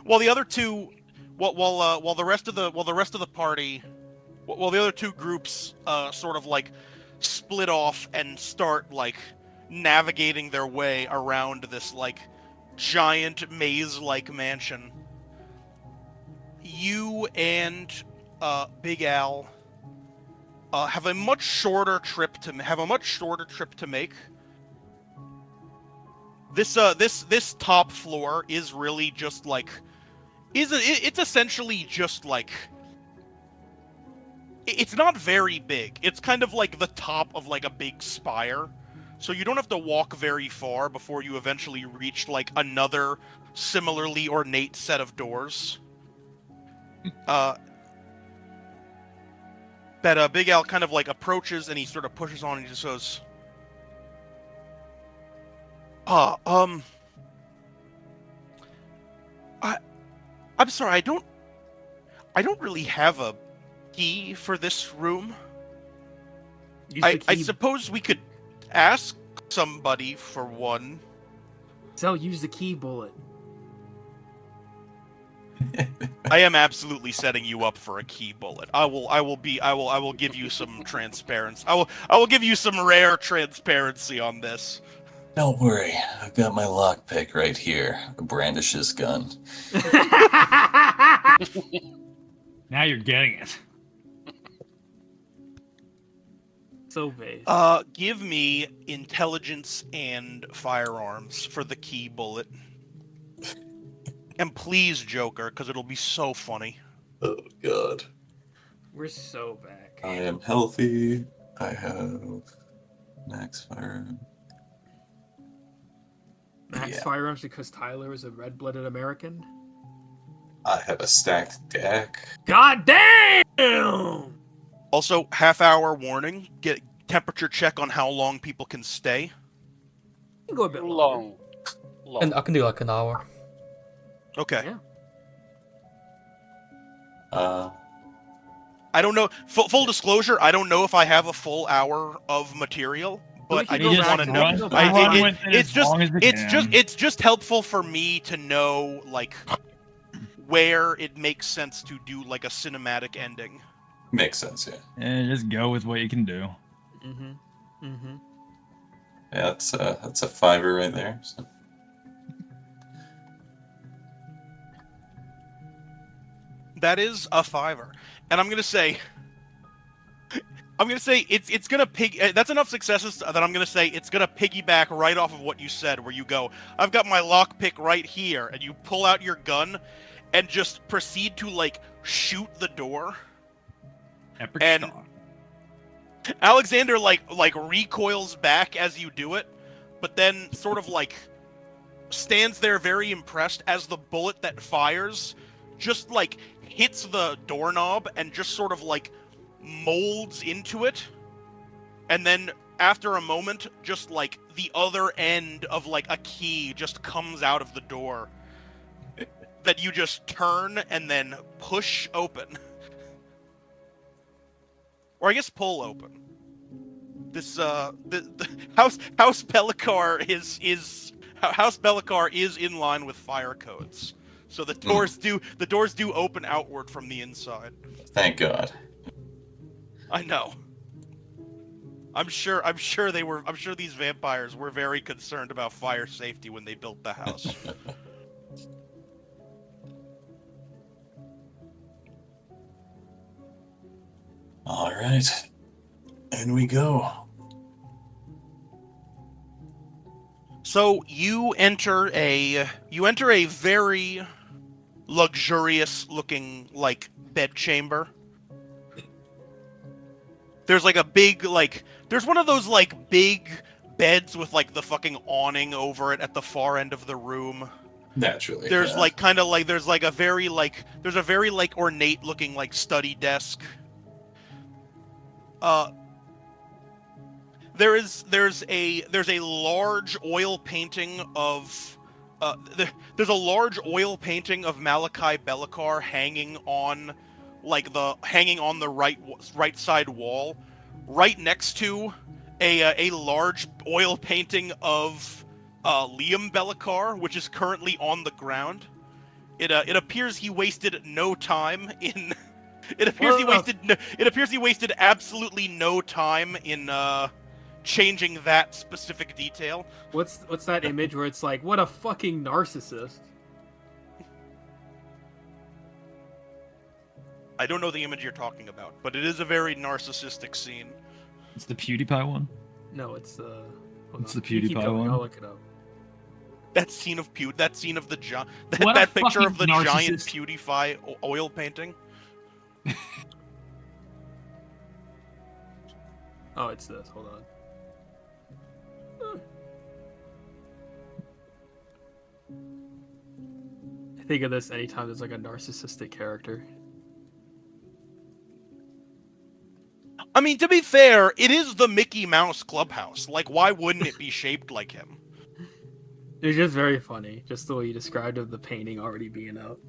the rest of the party, while the other two groups sort of like split off and start like navigating their way around this like giant maze-like mansion, you and Big Al have a much shorter trip to make. This top floor is really just like it's essentially just like it's not very big. It's kind of like the top of like a big spire. So you don't have to walk very far before you eventually reach like another similarly ornate set of doors. That Big Al kind of like approaches and he sort of pushes on and he just goes, I'm sorry, I don't really have a key for this room. Use the I key. suppose we could ask somebody for one. So use the key bullet. I am absolutely setting you up for a key bullet. I will give you some transparency. I will give you some rare transparency on this. don't worry. I've got my lockpick right here. Brandish his gun. Now you're getting it. So base. Give me intelligence and firearms for the key bullet. And please, Joker, because it'll be so funny. Oh, God. We're so back. I am healthy. I have max firearm. Max Yeah. firearms because Tyler is a red-blooded American. I have a stacked deck. God damn! Also, half-hour warning. Get temperature check on how long people can stay. Go a bit long. Long. And I can do like an hour. Okay. Yeah. I don't know. Full disclosure, I don't know if I have a full hour of material, but I can just go want to back know. and It's just helpful for me to know like where it makes sense to do like a cinematic ending. Makes sense, yeah. And just go with what you can do. Mm-hmm. Mm-hmm. Yeah, that's a fiver right there. So. That is a fiver, and I'm gonna say it's gonna that's enough successes that I'm gonna say it's gonna piggyback right off of what you said, where you go, I've got my lockpick right here, and you pull out your gun, and just proceed to like shoot the door. Epic And- shot. Alexander like recoils back as you do it, but then sort of like stands there very impressed as the bullet that fires just like hits the doorknob and just sort of like molds into it, and then after a moment just like the other end of like a key just comes out of the door that you just turn and then push open. Or I guess pull open. This the House Bellicar is House Bellicar is in line with fire codes. So the doors do open outward from the inside. Thank God. I know. I'm sure these vampires were very concerned about fire safety when they built the house. All right. In we go. So you enter a very luxurious looking like bedchamber. There's like a big there's one of those like big beds with like the fucking awning over it at the far end of the room. Naturally. There's yeah. like kind of like there's a very ornate looking like study desk. There's a large oil painting of there's a large oil painting of Malachi Bellicar hanging on the right side wall, right next to a large oil painting of Liam Bellicar, which is currently on the ground. It appears he wasted no time in. It appears he wasted absolutely no time in changing that specific detail. What's that image where it's like, what a fucking narcissist? I don't know the image you're talking about, but it is a very narcissistic scene. It's the PewDiePie one. No, it's It's on. the You keep PewDiePie going, one? I'll look it up. That scene of the What a that picture of the fucking giant narcissist. PewDiePie oil painting. Oh, it's this. Hold on. I think of this anytime there's like a narcissistic character. I mean, to be fair, it is the Mickey Mouse Clubhouse. Like, why wouldn't it be shaped like him? It's just very funny, just the way you described of the painting already being out.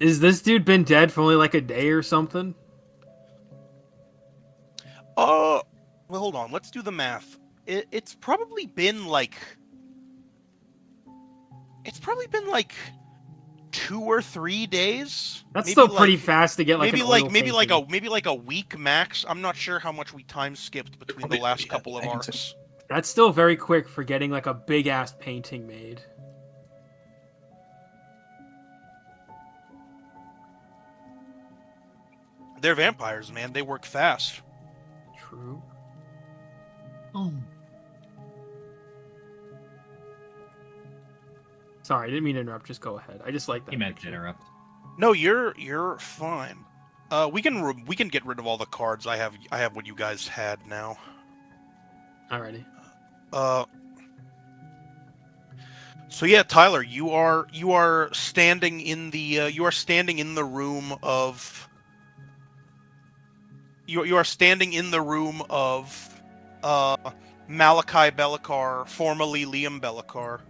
Is this dude been dead for only like a day or something? Well, hold on. Let's do the math. It's probably been like 2 or 3 days. That's Maybe still pretty like- fast to get like maybe an like oil maybe like painting. a week max. I'm not sure how much we time skipped between the Probably last had couple of painting. arcs. That's still very quick for getting like a big ass painting made. They're vampires, man. They work fast. True. Sorry, I didn't mean to interrupt. Just go ahead. I just like that. He meant to picture. interrupt. No, you're fine. We can get rid of all the cards. I have what you guys had now. Alrighty. So yeah, Tyler, you are standing in the room of you are standing in the room of Malachi Bellicar, formerly Liam Bellicar.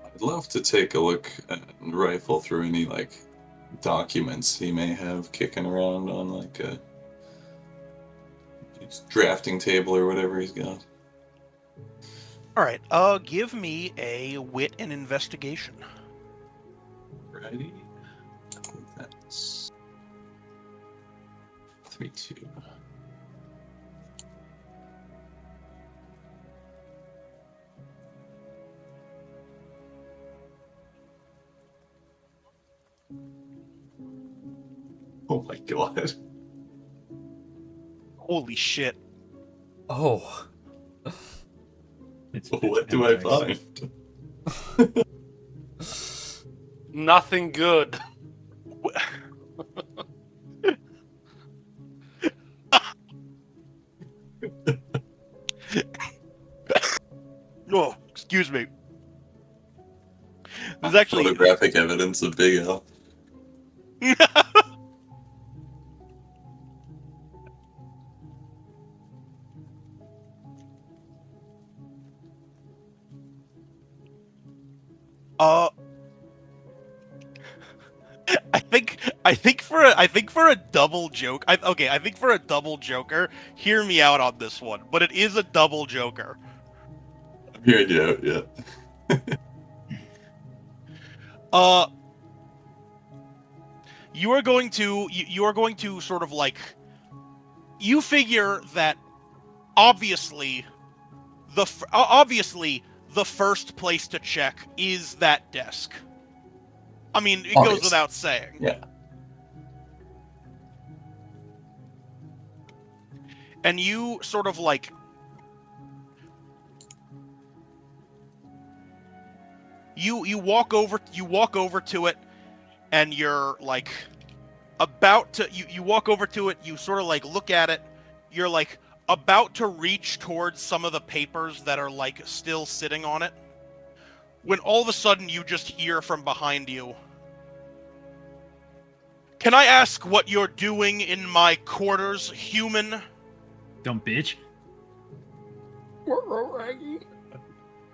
I'd love to take a look and rifle through any like documents he may have kicking around on like a his drafting table or whatever he's got. All right, give me a wit and investigation. Righty. That's 3-2. Oh my god. Holy shit! Oh. What do I find? Nothing good. Oh, excuse me. There's actually Photographic evidence of Big L. I think for a double joke. I think for a double joker, hear me out on this one. But it is a double joker. I'm hearing you out, yeah. You are going to sort of like, you figure that obviously the first place to check is that desk. I mean, it Obvious. goes without saying. Yeah. And you sort of like... You walk over to it, and you're like about to you walk over to it, you sort of like look at it, you're like about to reach towards some of the papers that are like still sitting on it, when all of a sudden you just hear from behind you, "Can I ask what you're doing in my quarters, human?" Dumb bitch.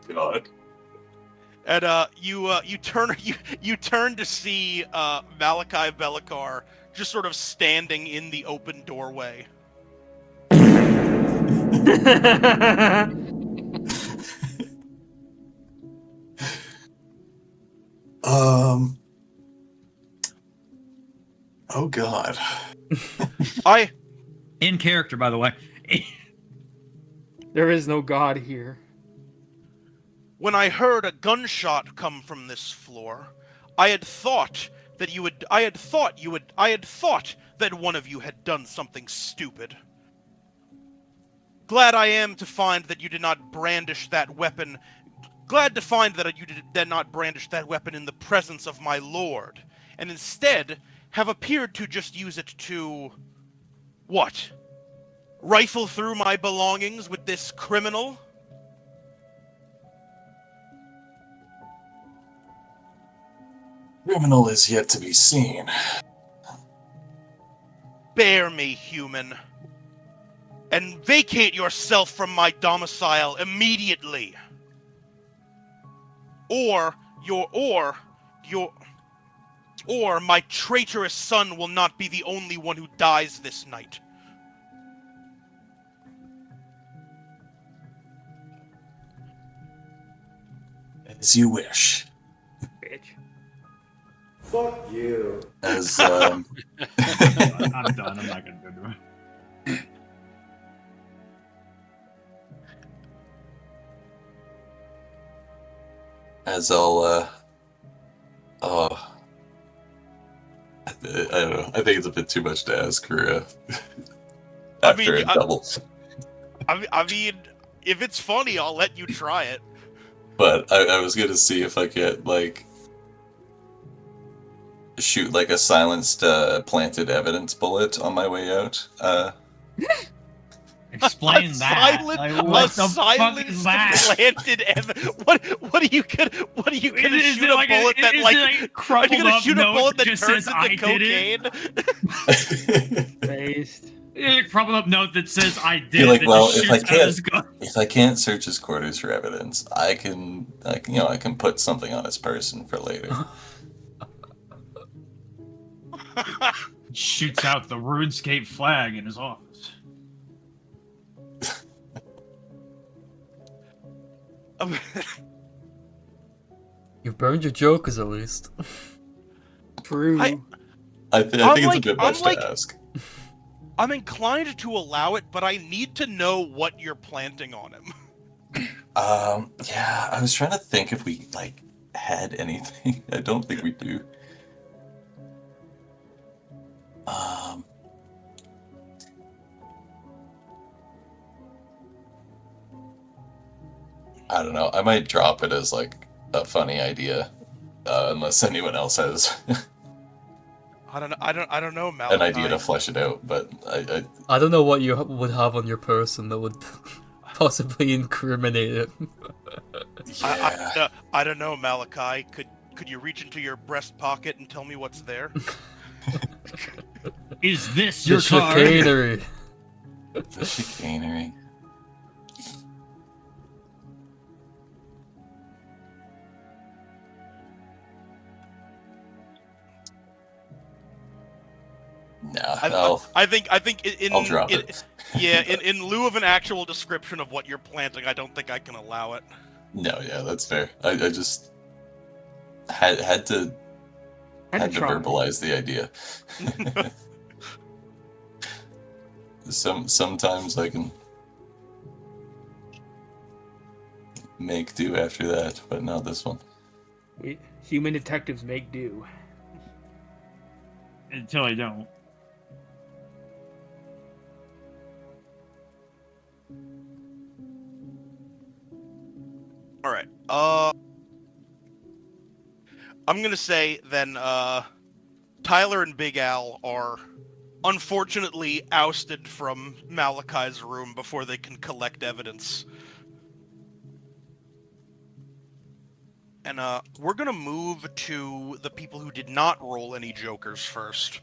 God. And you turn to see Malachi Belikar just sort of standing in the open doorway. Oh God. In character, by the way. There is no God here. When I heard a gunshot come from this floor, I had thought that one of you had done something stupid. Glad I am to find that you did not brandish that weapon. Glad to find that you did not brandish that weapon in the presence of my lord, and instead have appeared to just use it to... what? Rifle through my belongings with this criminal? Criminal is yet to be seen. Bear me, human, and vacate yourself from my domicile immediately. Or my traitorous son will not be the only one who dies this night. As you wish. Bitch. Fuck you. As I'm done. I'm not gonna do it. as I'll I don't know. I think it's a bit too much to ask for after a double. I mean, if it's funny, I'll let you try it. But I was gonna see if I could like shoot like a silenced planted evidence bullet on my way out. Explain that. Silent, Like, what the fuck silenced is that? planted what are you gonna Is shoot it a like bullet that is like it like are crumpled you gonna up shoot a note bullet that that just turns says I into did cocaine? Based. it? A crumpled up note that says I did. Feel like, that well, just if I shoots out his gun. if I can't search his quarters for evidence, I can put something on his person for later. Shoots out the RuneScape flag in his office. You've burned your jokers at least. True. I think it's a bit much to ask. I'm inclined to allow it, but I need to know what you're planting on him. Yeah, I was trying to think if we like had anything. I don't think we do. I don't know. I might drop it as like a funny idea, unless anyone else has I don't know, Malachi. an idea to flesh it out. But I don't know what you would have on your person that would possibly incriminate it. yeah. I don't know, Malachi. Could you reach into your breast pocket and tell me what's there? Is this The your card? chicanery. The chicanery. Nah, I think I'll drop it. Yeah, in lieu of an actual description of what you're planting, I don't think I can allow it. No, yeah, that's fair. I just had to try. verbalize the idea. Sometimes I can make do after that, but not this one. Human detectives make do. Until I don't. All right. I'm gonna say then. Tyler and Big Al are unfortunately ousted from Malachi's room before they can collect evidence. And we're gonna move to the people who did not roll any jokers first.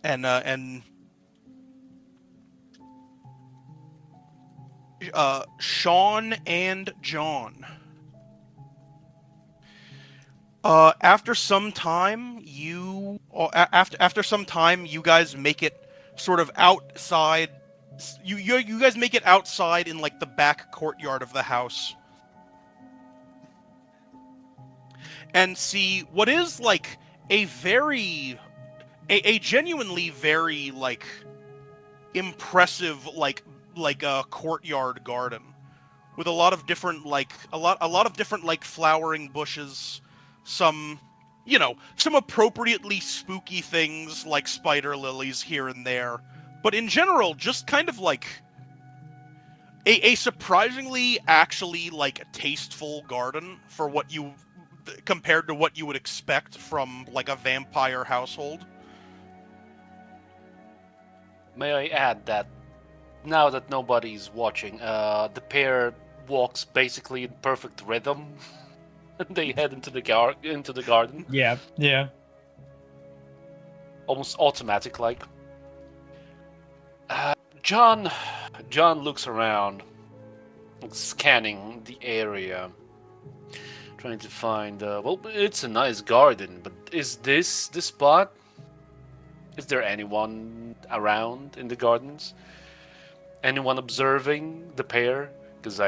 and Sean and John. After some time, you guys make it sort of outside. You guys make it outside in like the back courtyard of the house, and see what is like a genuinely very like impressive like a courtyard garden with a lot of different like a lot of different like flowering bushes. Some appropriately spooky things like spider lilies here and there. But in general, just kind of like a surprisingly actually like tasteful garden for what you compared to what you would expect from like a vampire household. May I add that now that nobody's watching, the pair walks basically in perfect rhythm. They head into the garden. Yeah. Almost automatic like. John looks around, scanning the area, trying to find. Well, it's a nice garden, but is this the spot? Is there anyone around in the gardens? Anyone observing the pair? Because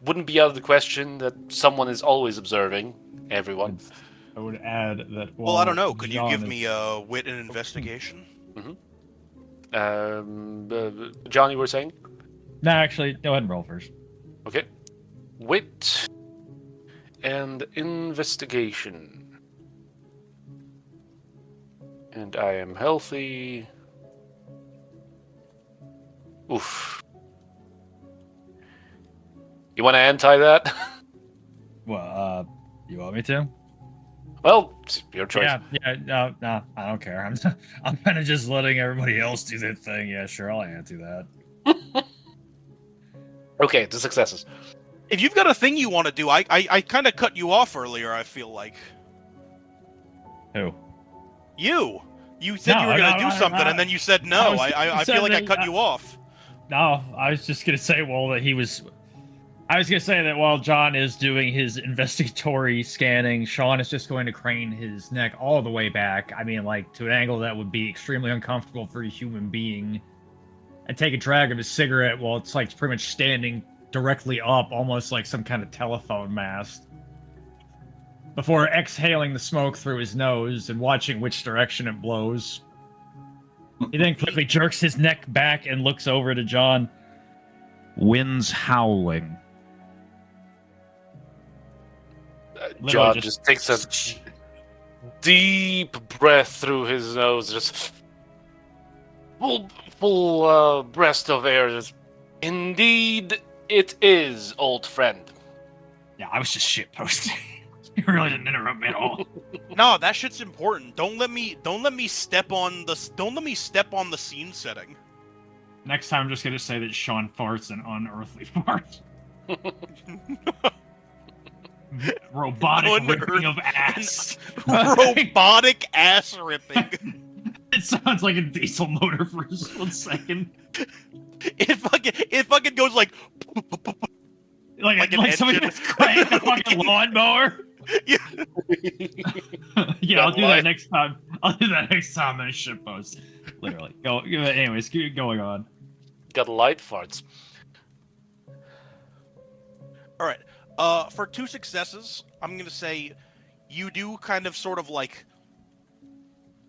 wouldn't be out of the question that someone is always observing everyone. I would add that. Well, I don't know. Could you give me a wit and investigation? John, you were saying? No, actually, go ahead and roll first. Okay. Wit and investigation. And I am healthy. Oof. You want to anti that? Well, you want me to? Well, your choice. No, I don't care. I'm kind of just letting everybody else do their thing. Yeah, sure, I'll answer that. Okay, the successes. If you've got a thing you want to do, I kind of cut you off earlier, I feel like. Who? You said you were going to do something, and then you said no. I feel like I cut you off. No, I was just going to say, I was going to say that while John is doing his investigatory scanning, Sean is just going to crane his neck all the way back. I mean, like, to an angle that would be extremely uncomfortable for a human being. And take a drag of his cigarette while it's, like, pretty much standing directly up, almost like some kind of telephone mast. Before exhaling the smoke through his nose and watching which direction it blows. He then quickly jerks his neck back and looks over to John. Wind's howling. John just takes a deep breath through his nose, just full breath of air. Just, indeed, it is, old friend. Yeah, I was just shitposting. You really didn't interrupt me at all. No, that shit's important. Don't let me step on the scene setting. Next time I'm just going to say that Sean farts an unearthly fart. Robotic ripping of ass. Robotic ass ripping. It sounds like a diesel motor for just 1 second. It fucking goes like like somebody just cranked a fucking lawnmower. Yeah. Yeah, I'll do that next time. I'll do that next time in a shitpost. Literally. Anyways, keep going on. Got light farts. All right. For 2 successes, I'm gonna say you do kind of sort of like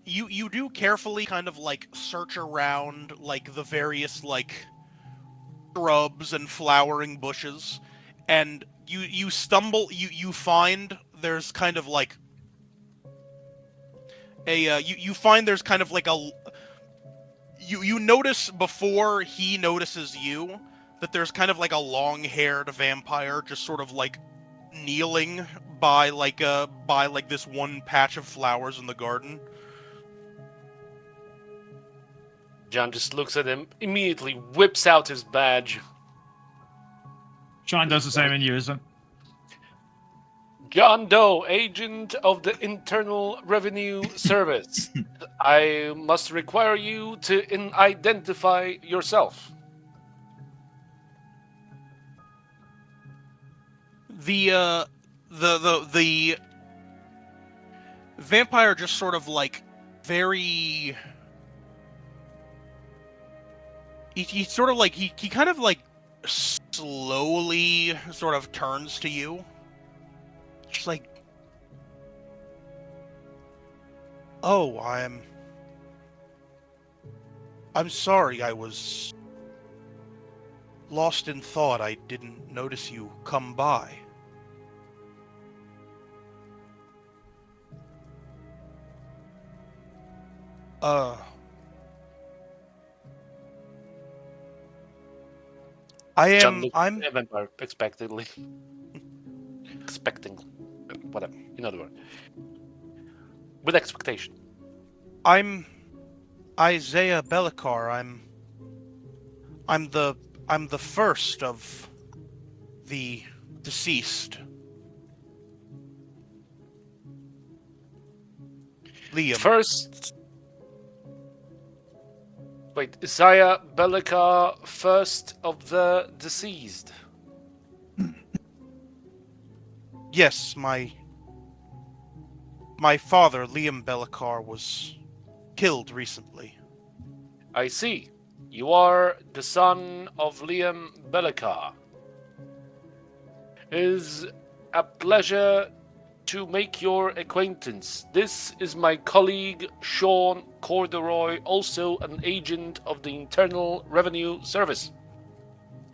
you do carefully kind of like search around like the various like shrubs and flowering bushes, and you stumble, you find there's kind of like you find there's kind of like you notice before he notices you that there's kind of like a long-haired vampire just sort of like kneeling by this one patch of flowers in the garden. John just looks at him, immediately whips out his badge. Sean does the same in unison. John Doe, agent of the Internal Revenue Service. I must require you to identify yourself. The vampire just sort of like very he sort of like he kind of like slowly sort of turns to you. Just like, oh, I'm sorry, I was lost in thought. I didn't notice you come by. John looks I'm at the vampire expectantly. Expecting, whatever, you know the word. With expectation. I'm Isaiah Bellicar. I'm the first of the deceased. Liam. First. Wait, Isaiah Bellicar, first of the deceased. Yes, my father, Liam Bellicar, was killed recently. I see. You are the son of Liam Bellicar. It is a pleasure to make your acquaintance. This is my colleague, Sean Corduroy, also an agent of the Internal Revenue Service.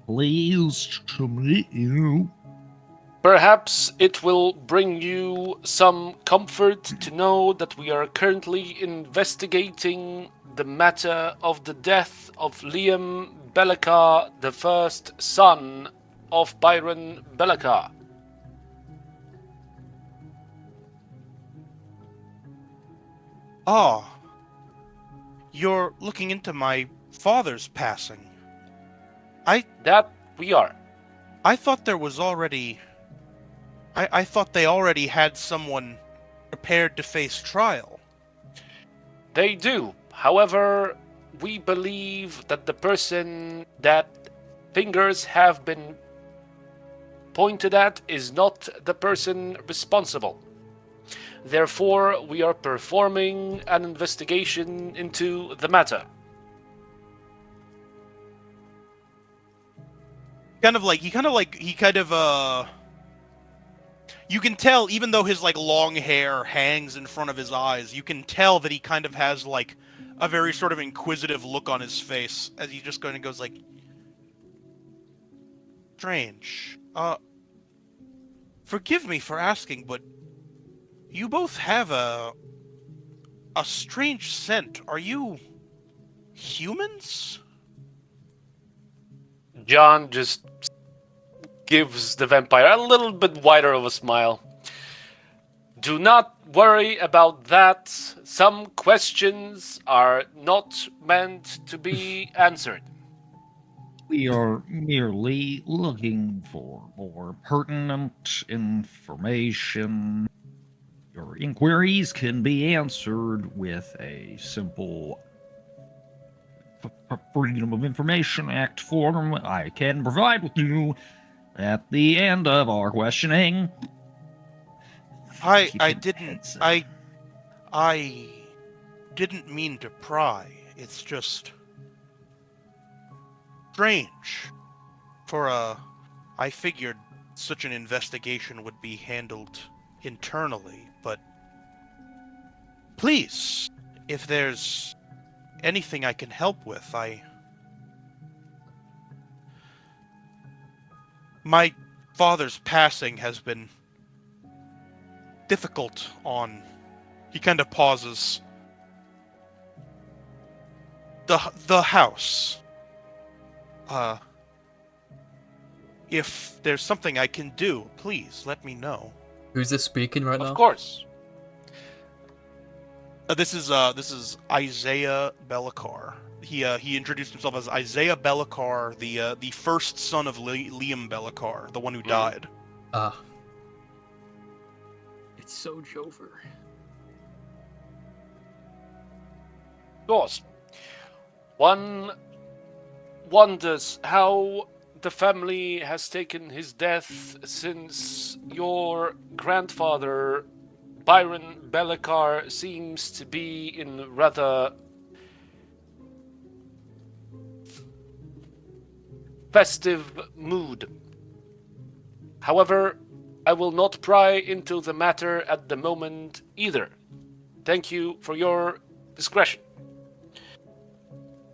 Pleased to meet you. Perhaps it will bring you some comfort to know that we are currently investigating the matter of the death of Liam Bellicar, the first son of Byron Bellicar. Ah, you're looking into my father's passing. That we are. I thought there was already... I thought they already had someone prepared to face trial. They do. However, we believe that the person that fingers have been pointed at is not the person responsible. Therefore, we are performing an investigation into the matter. You can tell, even though his, like, long hair hangs in front of his eyes, you can tell that he kind of has, like, a very sort of inquisitive look on his face, as he just kind of goes, like... Strange. Forgive me for asking, but... You both have a strange scent. Are you... humans? John just gives the vampire a little bit wider of a smile. Do not worry about that. Some questions are not meant to be answered. We are merely looking for more pertinent information. Your inquiries can be answered with a simple Freedom of Information Act form I can provide with you at the end of our questioning. I didn't mean to pry. It's just strange. I figured such an investigation would be handled internally, but please, if there's anything I can help with, My father's passing has been difficult on... He kind of pauses. The house. If there's something I can do, please let me know. Who's this speaking right now? Of course. This is Isaiah Bellacar. He introduced himself as Isaiah Bellacar, the first son of Liam Bellacar, the one who died. Ah. It's so Jover. Of course. One wonders how the family has taken his death since your grandfather, Byron Bellacar, seems to be in rather festive mood. However, I will not pry into the matter at the moment either. Thank you for your discretion.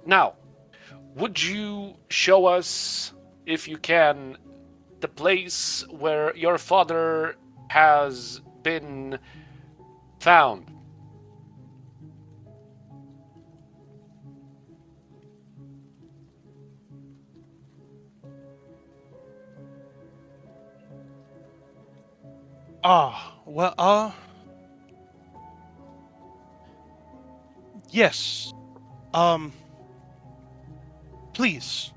Now, would you show us, if you can, the place where your father has been found? Yes. Please,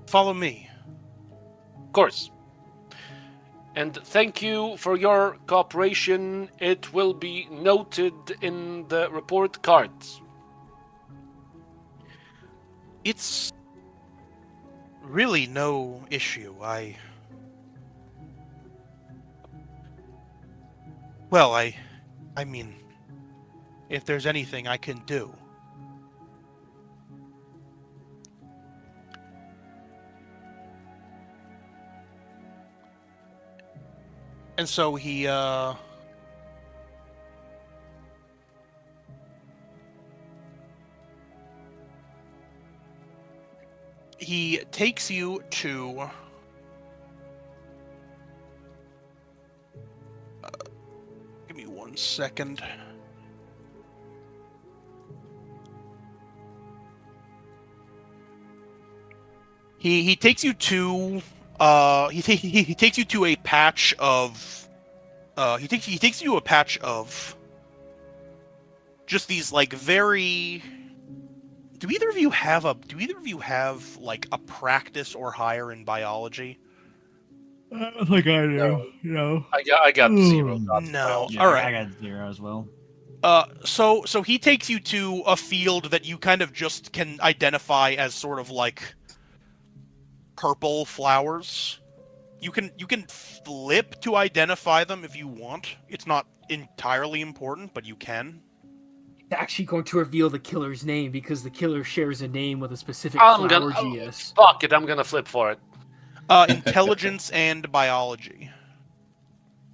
follow me. Of course. And thank you for your cooperation. It will be noted in the report cards. It's really no issue. I mean, if there's anything I can do. And so he takes you to give me 1 second. He takes you to he takes you to a patch of he takes you to a patch of just these like very do either of you have like a practice or higher in biology? I think I do. No. I got 0. No. Yeah, All right. I got 0 as well. So he takes you to a field that you kind of just can identify as sort of like purple flowers. You can flip to identify them if you want. It's not entirely important, but you can. It's actually going to reveal the killer's name because the killer shares a name with a specific I'm flower gonna GS. fuck it. I'm gonna flip for it. Intelligence and biology.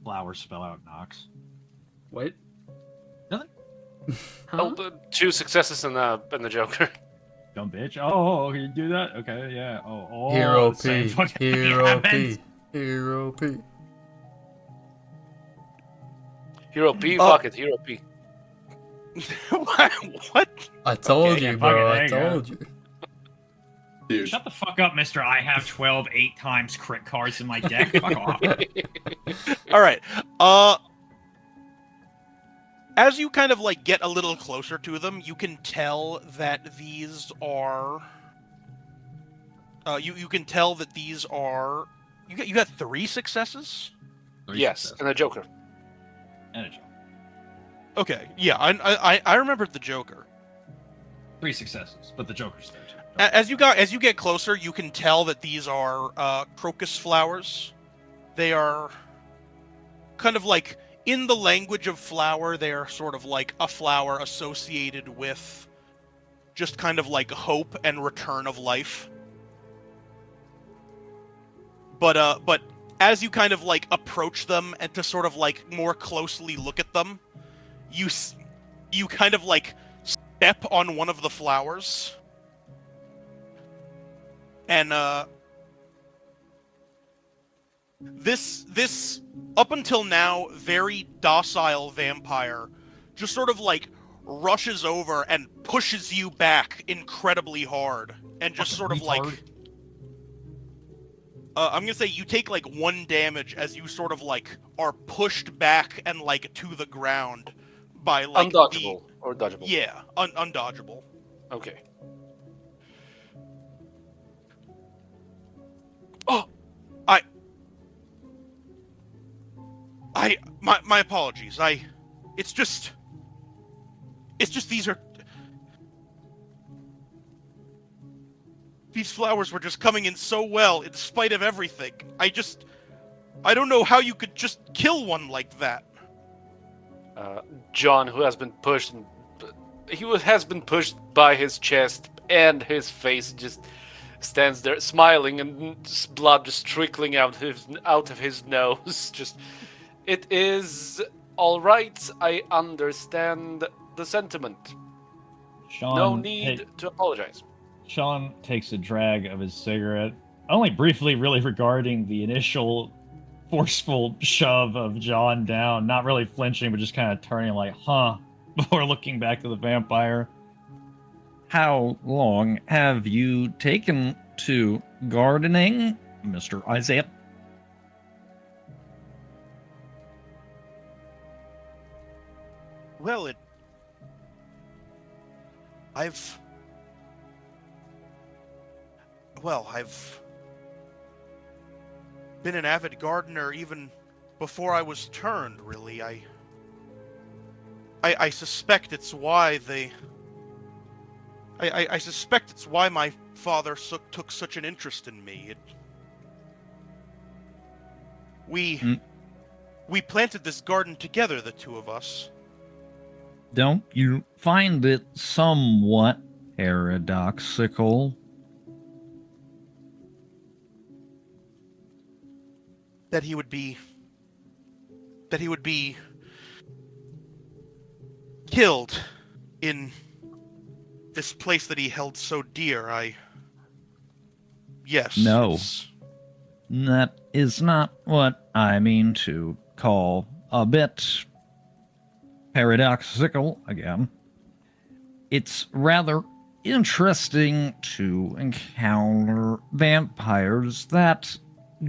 Flowers spell out Nox. What? Nothing. Huh? Oh, 2 successes and the Joker. Dumb bitch. Oh, you do that? Okay, yeah. Oh, Hero the same P. fucking Hero happens. P. Hero P. Hero P. Fuck it. Hero P. What? I told Okay, you, yeah, bro. fuck it, I there you go. told you. Dude, Shut the fuck up, mister. I have 12 8 times crit cards in my deck. Fuck off. All right. As you kind of like get a little closer to them, you can tell that these are. You can tell that these are. You got 3 successes. Yes, and a Joker. And a joke. Okay, yeah, I remembered the Joker. 3 successes, but the Joker's there too. As you get closer, you can tell that these are crocus flowers. They are kind of like in the language of flower. They are sort of like a flower associated with just kind of like hope and return of life. But as you kind of like approach them and to sort of like more closely look at them, you kind of like step on one of the flowers. And this up until now very docile vampire just sort of like rushes over and pushes you back incredibly hard and just sort of like I'm gonna say you take like 1 damage as you sort of like are pushed back and like to the ground by like Undodgeable or dodgeable? Yeah, undodgeable. Okay. Oh, my apologies. It's just these flowers were just coming in so well in spite of everything. I don't know how you could just kill one like that. John, who has been pushed, has been pushed by his chest and his face, just stands there smiling and just blood just trickling out of his nose. Just, it is all right. I understand the sentiment. Sean, No need to apologize. Sean takes a drag of his cigarette, only briefly, really regarding the initial forceful shove of John down, not really flinching, but just kind of turning like, huh, before looking back to the vampire. How long have you taken to gardening, Mr. Isaiah? Well, I've been an avid gardener even before I was turned, really. I suspect it's why I suspect it's why my father took such an interest in me. We planted this garden together, the two of us. Don't you find it somewhat paradoxical that he would be killed in this place that he held so dear? Yes. No. That is not what I mean to call a bit paradoxical again. It's rather interesting to encounter vampires that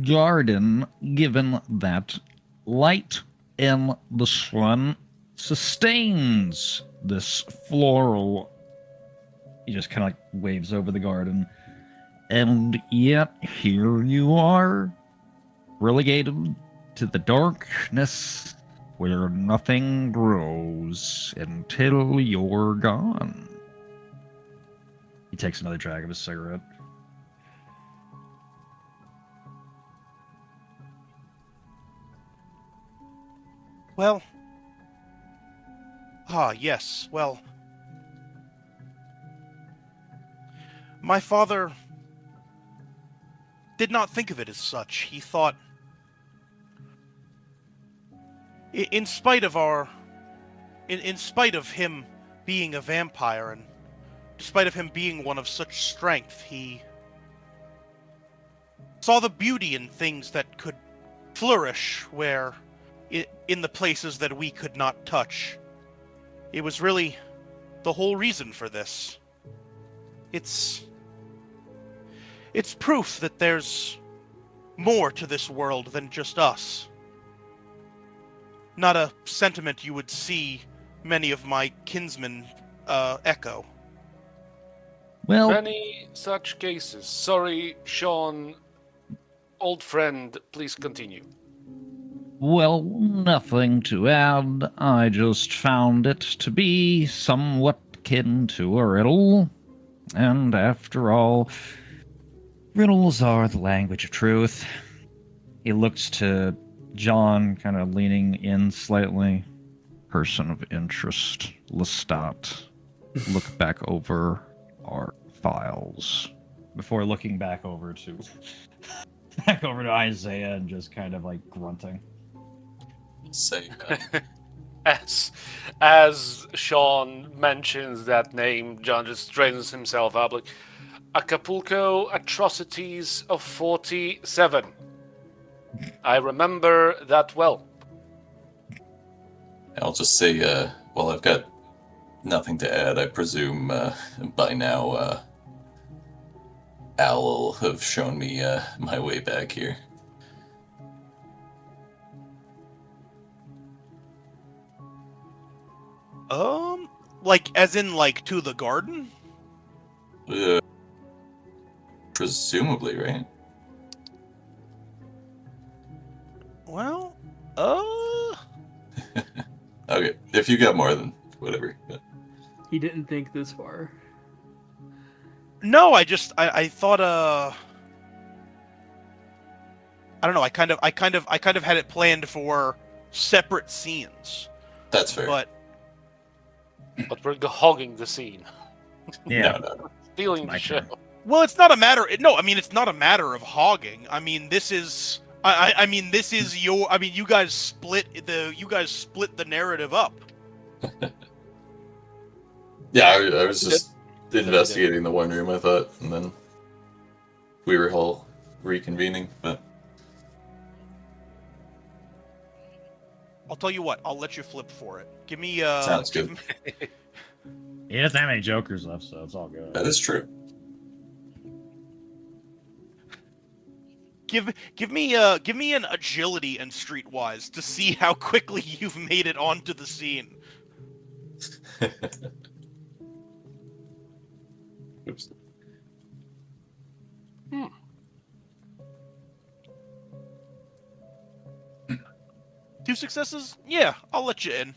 garden, given that light in the sun sustains this floral. He just kind of like waves over the garden. And yet, here you are, relegated to the darkness where nothing grows until you're gone. He takes another drag of his cigarette. Well, yes, well, my father did not think of it as such. He thought, in spite of him being a vampire, and despite of him being one of such strength, he saw the beauty in things that could flourish in the places that we could not touch. It was really the whole reason for this. It's proof that there's more to this world than just us. Not a sentiment you would see many of my kinsmen echo. Well, Many such cases. Sorry, Sean. Old friend, please continue. well, nothing to add. I just found it to be somewhat akin to a riddle. And after all, riddles are the language of truth. He looks to John, kind of leaning in slightly. Person of interest, Lestat. Look back over our files. Before looking back over to Isaiah and just kind of like grunting. Say As Sean mentions that name, John just straightens himself up like Acapulco Atrocities of 47. I remember that well. I'll just say, well, I've got nothing to add. I presume by now Al will have shown me my way back here. Like, as in, like, to the garden? Presumably, right? Well, Okay, if you got more than whatever. But... He didn't think this far. No, I thought, I don't know, I kind of had it planned for separate scenes. That's fair. But we're hogging the scene. Yeah. No. Stealing My the show. turn. well, it's not a matter. No, I mean it's not a matter of hogging. I mean this is. I mean this is your. I mean you guys split the narrative up. Yeah, I was just investigating the one room, I thought, and then we were all reconvening, but... I'll tell you what. I'll let you flip for it. Give me. Sounds good. He doesn't have any jokers left, so it's all good. That is true. Give me an agility and streetwise to see how quickly you've made it onto the scene. Oops. 2 successes? Yeah, I'll let you in.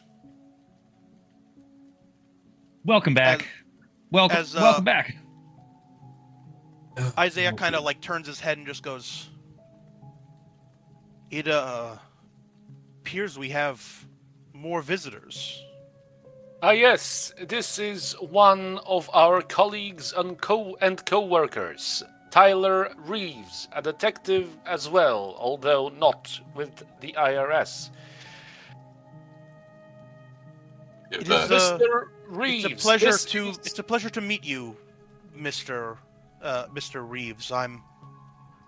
Welcome back. Welcome back. Isaiah kind of like turns his head and just goes, "It appears we have more visitors." Yes, this is one of our colleagues and co-workers, Tyler Reeves, a detective as well, although not with the IRS. It is, Mr. Reeves, it's a pleasure to meet you, Mr. Reeves. I'm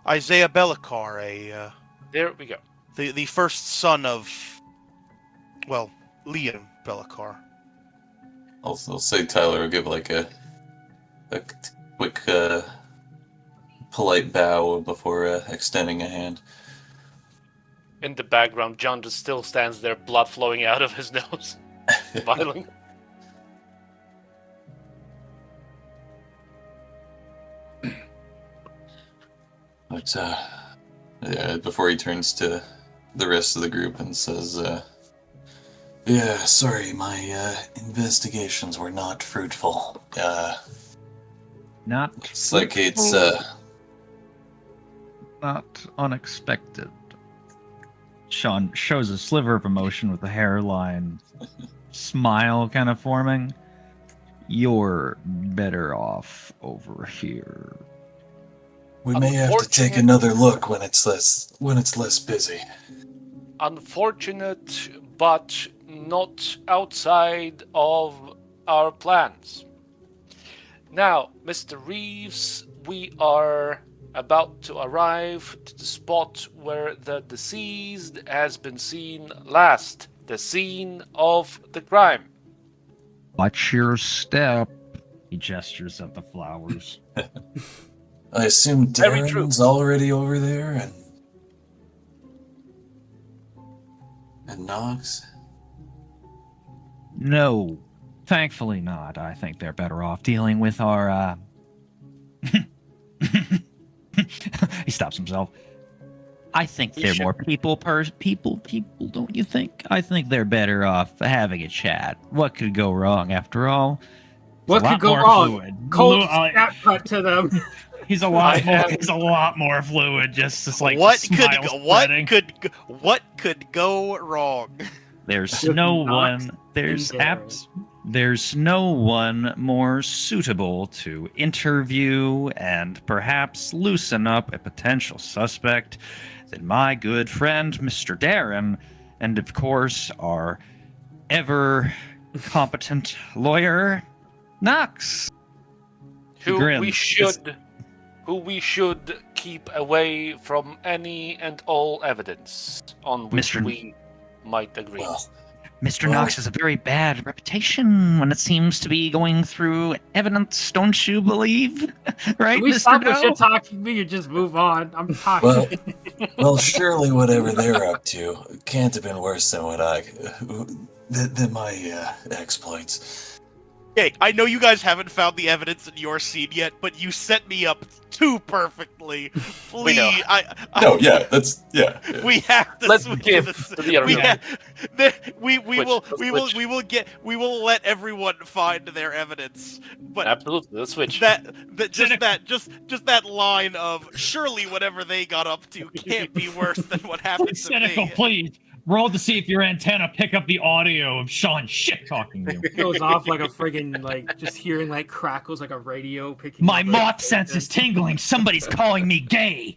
Isaiah Bellicar, There we go. the first son of, well, Liam Bellicar. I'll say Tyler will give like a quick polite bow before extending a hand. In the background, John just still stands there, blood flowing out of his nose. Smiling. But yeah, before he turns to the rest of the group and says, yeah, sorry, my investigations were not fruitful. Not It's like it's not unexpected. Sean shows a sliver of emotion with the hairline smile kind of forming. You're better off over here. we may have to take another look when it's less busy. Unfortunate, but not outside of our plans. Now, Mr. Reeves, we are about to arrive to the spot where the deceased has been seen last, the scene of the crime. Watch your step. He gestures at the flowers. I assume Very true. Darren's already over there and Knox? No, thankfully not. I think they're better off dealing with our, He stops himself. I think they're more people, don't you think? I think they're better off having a chat. What could go wrong, after all? What a could lot go more wrong? fluid. Cold Blue- snap cut to them. He's a lot more. He's a lot more fluid. Just like what smiles spreading. what could go wrong? There's With no Knox one. There's and Darren. There's no one more suitable to interview and perhaps loosen up a potential suspect than my good friend Mr. Darren, and of course our ever competent lawyer Knox. Who Grim. we should who we should keep away from any and all evidence on which Mr. we might agree. Well, Mr. Well- Knox has a very bad reputation when it seems to be going through evidence, don't you believe? Right, Can we Mr. stop the No? shit talking? We could just move on. I'm tired. well, well, surely whatever they're up to can't have been worse than than my exploits. Okay, I know you guys haven't found the evidence in your scene yet, but you set me up too perfectly. Please, know. No, yeah, that's yeah. we have to Let's switch give this. to the other we, guy. we Switch. we will let everyone find their evidence. But Absolutely, let's switch. just that line of surely whatever they got up to can't be worse than what happened to Cynical, me. please. Roll to see if your antenna pick up the audio of Sean shit talking to you. It goes off like a friggin' like just hearing like crackles like a radio picking. My up, mop sense is tingling. Somebody's calling me gay.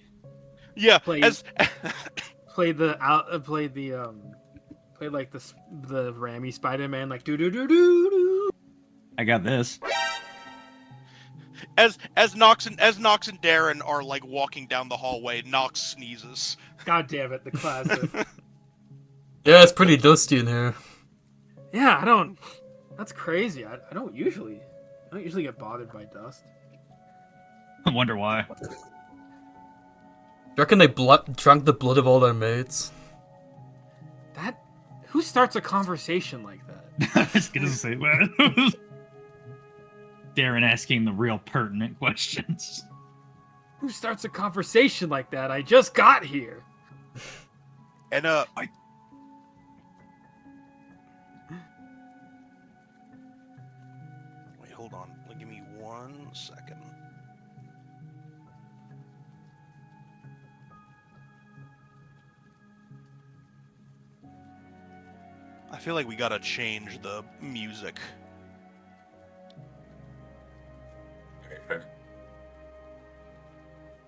Yeah, Please. as Played like the Ramy Spider-Man like do do do do do. I got this. as Nox and Darren are like walking down the hallway, Nox sneezes. God damn it, the classic. Yeah, it's pretty dusty in here. Yeah, I don't. That's crazy. I don't usually get bothered by dust. I wonder why. Do you reckon they drank the blood of all their mates? Who starts a conversation like that? I was gonna say that. Darren asking the real pertinent questions. Who starts a conversation like that? I just got here. And wait, hold on. Give me 1 second. I feel like we gotta change the music. Very fair.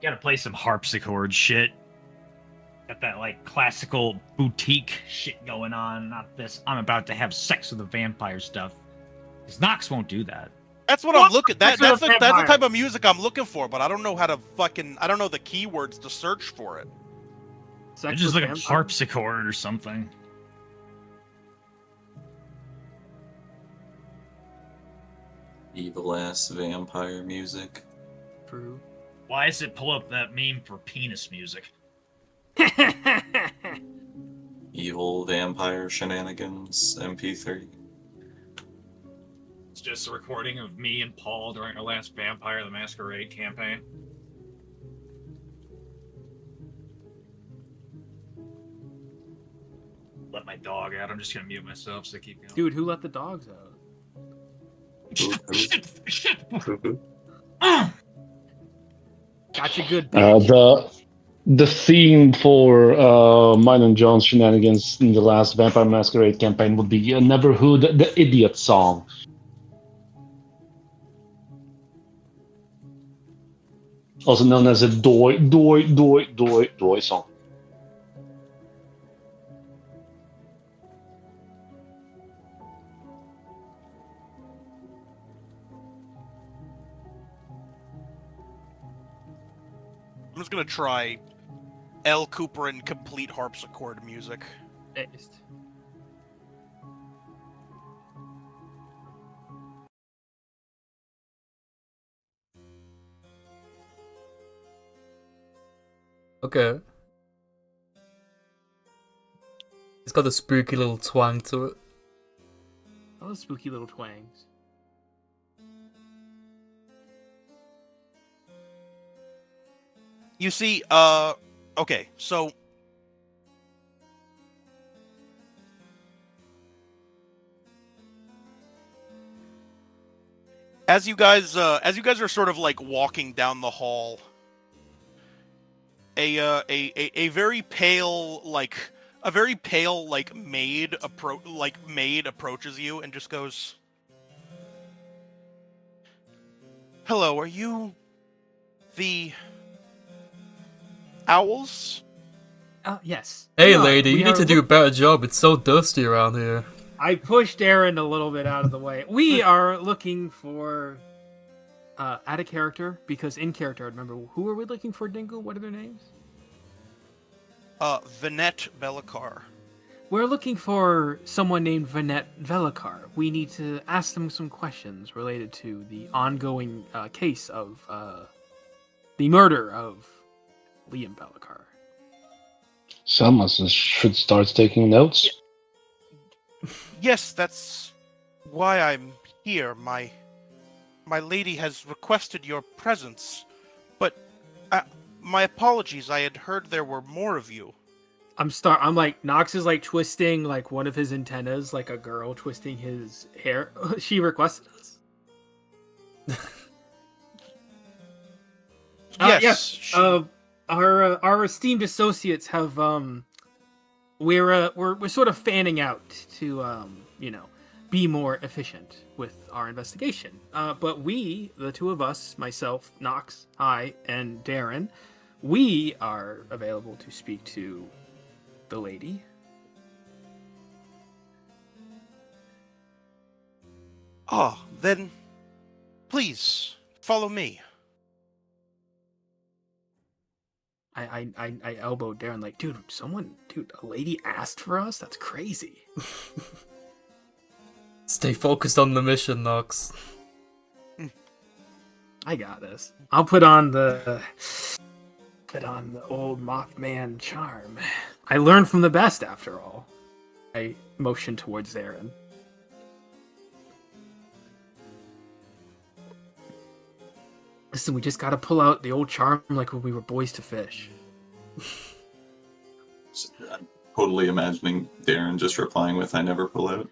Gotta play some harpsichord shit. Got that like classical boutique shit going on, not this I'm about to have sex with a vampire stuff. Because Nox won't do that. That's what I'm looking. That's the type of music I'm looking for, but I don't know how to I don't know the keywords to search for it. It's just like a harpsichord or something. Evil ass vampire music. True. Why does it pull up that meme for penis music? Evil vampire shenanigans MP3. It's just a recording of me and Paul during our last Vampire the Masquerade campaign. Let my dog out. I'm just gonna mute myself so I keep going. Dude, who let the dogs out? Shit. Got you good, bitch. The theme for mine and John's shenanigans in the last Vampire Masquerade campaign would be Neverhood, the Idiot song. Also known as a Doi song. I'm just gonna try L. Cooper and complete harpsichord music. Based. Okay. It's got a spooky little twang to it. All those spooky little twangs. You see, okay, so as you guys are sort of like walking down the hall, a very pale maid approaches you and just goes, "Hello, are you the owls?" Yes. Hey Yeah, lady, we you need are to do a better job. It's so dusty around here. I pushed Aaron a little bit out of the way. We are looking for add a character, because in character, I remember, who are we looking for, Dingle? What are their names? Vinette Bellicar. We're looking for someone named Vinette Velikar. We need to ask them some questions related to the ongoing case of the murder of Liam Velikar. Someone should start taking notes. Yes, that's why I'm here. My lady has requested your presence, but my apologies. I had heard there were more of you. I'm like, Nox is like twisting like one of his antennas, like a girl twisting his hair. She requested us. Yes. Our esteemed associates have we're sort of fanning out to be more efficient with our investigation. But we, the two of us, myself, Nox, I, and Darren, we are available to speak to the lady. Ah, then please follow me. I elbowed Darren like, dude, a lady asked for us? That's crazy. Stay focused on the mission, Nox. I got this. I'll put on the old Mothman charm. I learned from the best, after all. I motion towards Darren. Listen, we just gotta pull out the old charm like when we were boys to fish. I'm totally imagining Darren just replying with, "I never pull out."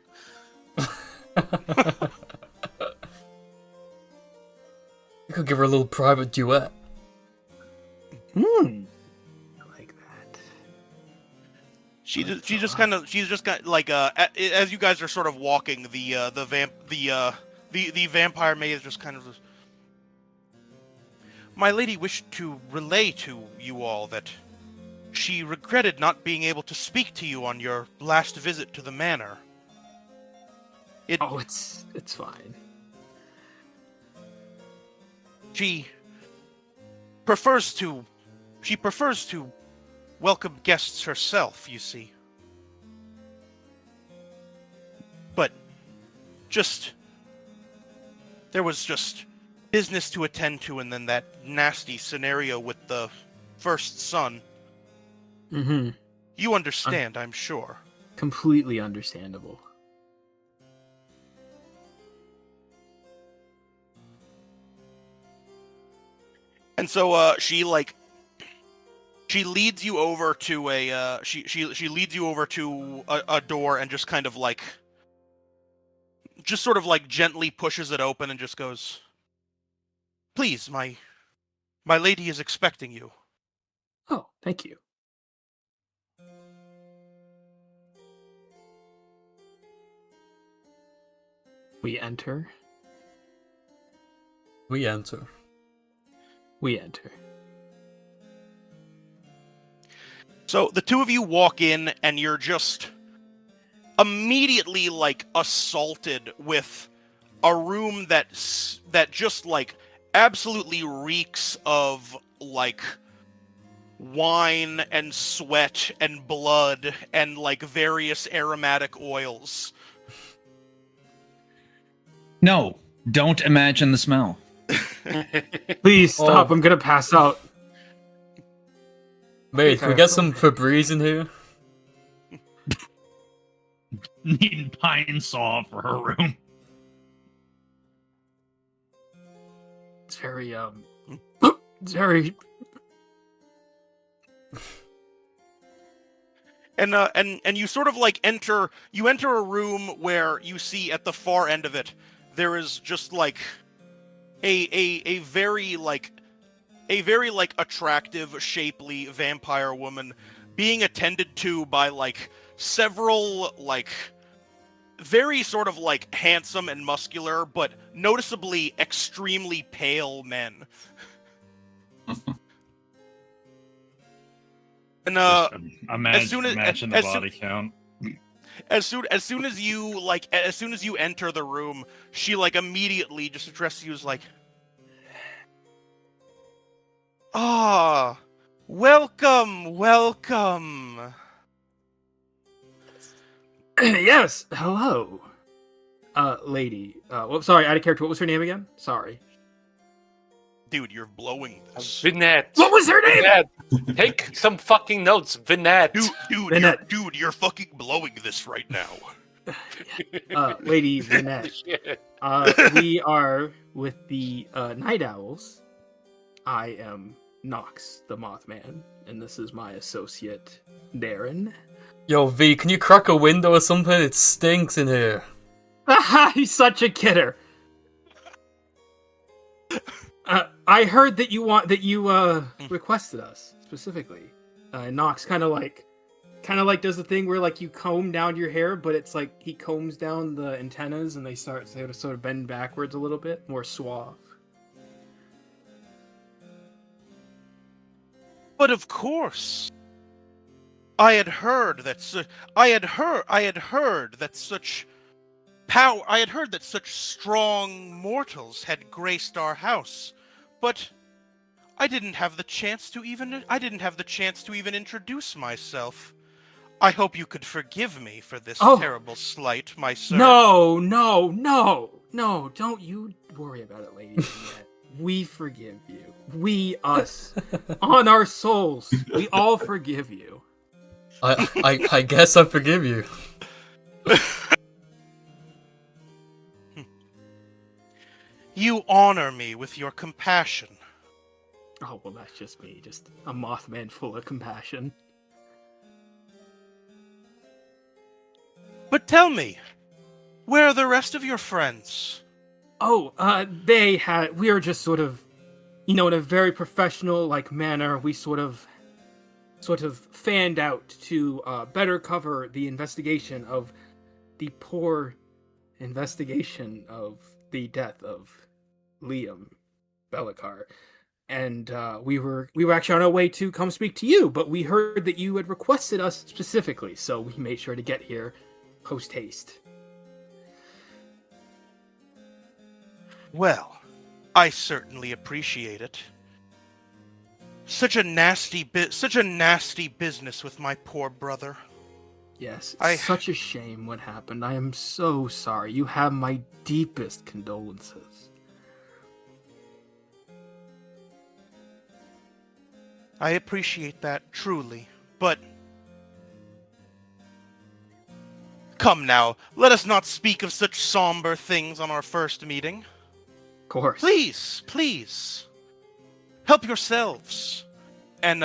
You could give her a little private duet. I like that. She's just got like as you guys are sort of walking, the vampire maid is just kind of. My lady wished to relay to you all that she regretted not being able to speak to you on your last visit to the manor. It's fine. She prefers to welcome guests herself, you see. But there was just business to attend to, and then that nasty scenario with the first son. Mm-hmm. You understand, I'm sure. Completely understandable. And so she leads you over to she leads you over to a door and just kind of like sort of like gently pushes it open and just goes, "Please, my lady is expecting you." Oh, thank you. We enter. We enter. We enter. So the two of you walk in, and you're just immediately like assaulted with a room that just like absolutely reeks of like wine and sweat and blood and like various aromatic oils. No, don't imagine the smell. Please stop. I'm gonna pass out. Wait, can we get some Febreze in here? Needing pine saw for her room. It's very it's very. And you sort of like enter a room where you see at the far end of it there is just like a very attractive, shapely vampire woman being attended to by like several like very sort of like handsome and muscular but noticeably extremely pale men. And imagine the body count. As soon as you enter the room, she like immediately just addresses you as like, Ah, welcome, welcome. Yes, hello. Lady. Well, sorry, out of character. What was her name again? Sorry. Dude, you're blowing this. Vinette. What was her name? Vinette. Take some fucking notes, Vinette. Dude, you're fucking blowing this right now. Lady Vinette. We are with the Night Owls. I am Nox, the Mothman, and this is my associate, Darren. Yo, V, can you crack a window or something? It stinks in here. He's such a kidder. I heard that you requested us specifically. Nox kind of like does the thing where like you comb down your hair, but it's like he combs down the antennas and they sort of bend backwards a little bit, more suave. But of course, I had heard that such strong mortals had graced our house, but I didn't have the chance to even introduce myself. I hope you could forgive me for this terrible slight, my sir. No, don't you worry about it, lady. We forgive you. We, us, on our souls, we all forgive you. I guess I forgive you. You honor me with your compassion. Oh, well, that's just me. Just a Mothman full of compassion. But tell me, where are the rest of your friends? Oh, we are just sort of, in a very professional, manner, we sort of fanned out to better cover the investigation of the poor investigation of the death of Liam Belikar. And we were actually on our way to come speak to you, but we heard that you had requested us specifically, so we made sure to get here post haste. Well, I certainly appreciate it. Such a nasty business with my poor brother. Yes, it's such a shame what happened. I am so sorry. You have my deepest condolences. I appreciate that, truly, but... Come now, let us not speak of such somber things on our first meeting. Of course. Please. Help yourselves. And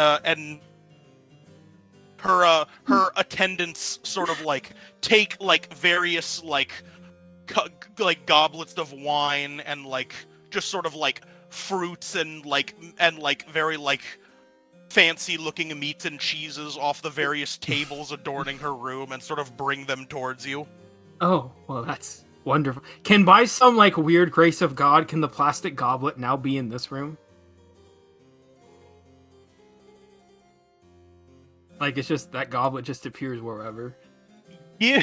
her attendants sort of take various goblets of wine and just sort of fruits and very fancy looking meats and cheeses off the various tables adorning her room and sort of bring them towards you. Oh, well, that's wonderful. Can by some weird grace of God, can the plastic goblet now be in this room? It's just that goblet just appears wherever. Yeah.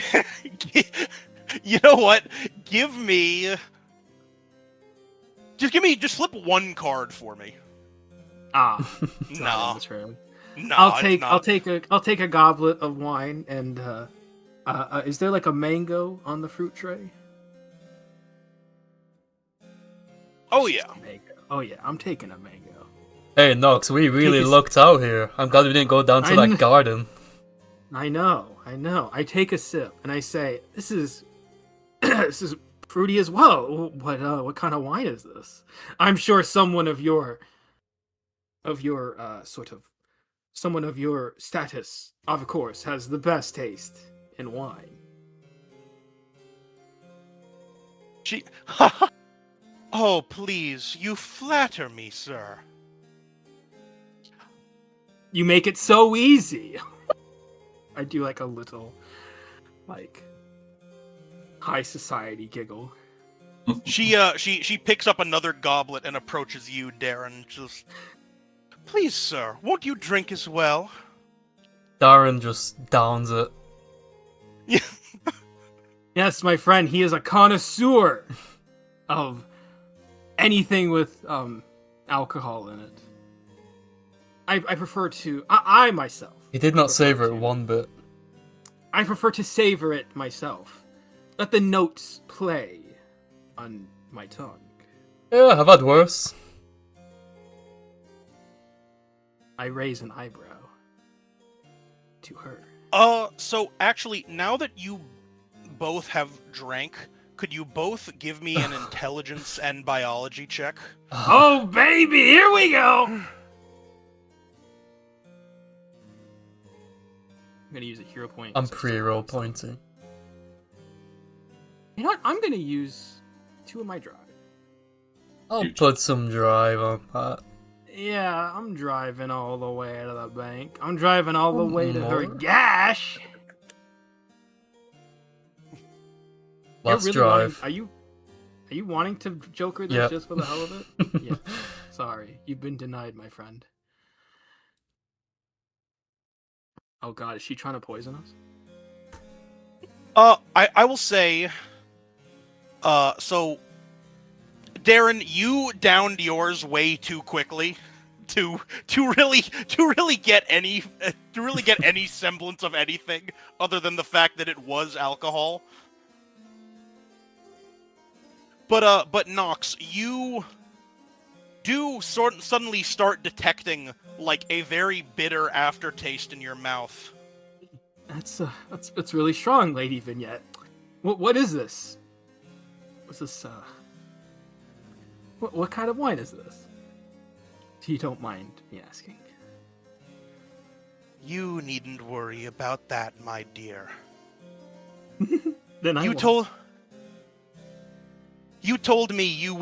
You know what? Just flip one card for me. It's No. not in this room. No, I'll take a goblet of wine and is there a mango on the fruit tray? Oh yeah. Mango. Oh yeah, I'm taking a mango. Hey, Nox, we really lucked out here. I'm glad we didn't go down to that garden. I know. I take a sip and I say, "This is fruity as well. What kind of wine is this? I'm sure someone of your someone of your status, of course, has the best taste in wine." Oh, please, you flatter me, sir. You make it so easy. I do a little, high society giggle. She picks up another goblet and approaches you, Darren. Just, please, sir, won't you drink as well? Darren just downs it. Yes, my friend, he is a connoisseur of anything with alcohol in it. I prefer to. I myself. He did not prefer savor it to- one bit. I prefer to savor it myself. Let the notes play on my tongue. Yeah, I've had worse. I raise an eyebrow to her. So actually, now that you both have drank, could you both give me an intelligence and biology check? Oh, baby, here we go! I'm gonna use a hero point. I'm pre-roll pointing. You know what? I'm gonna use 2 of my drive. I'll put some drive on that. Yeah, I'm driving all the way to the bank. I'm driving all the way to her More? gash. Let's You're drive. Are you wanting to Joker this Yep. just for the hell of it? Yeah. Sorry, you've been denied, my friend. Oh God, is she trying to poison us? I will say, so, Darren, you downed yours way too quickly to really get any semblance of anything other than the fact that it was alcohol. But Nox, you do suddenly start detecting like a very bitter aftertaste in your mouth. That's really strong, Lady Vignette. What is this? What's this? What kind of wine is this? If you don't mind me asking. You needn't worry about that, my dear. Then You told me you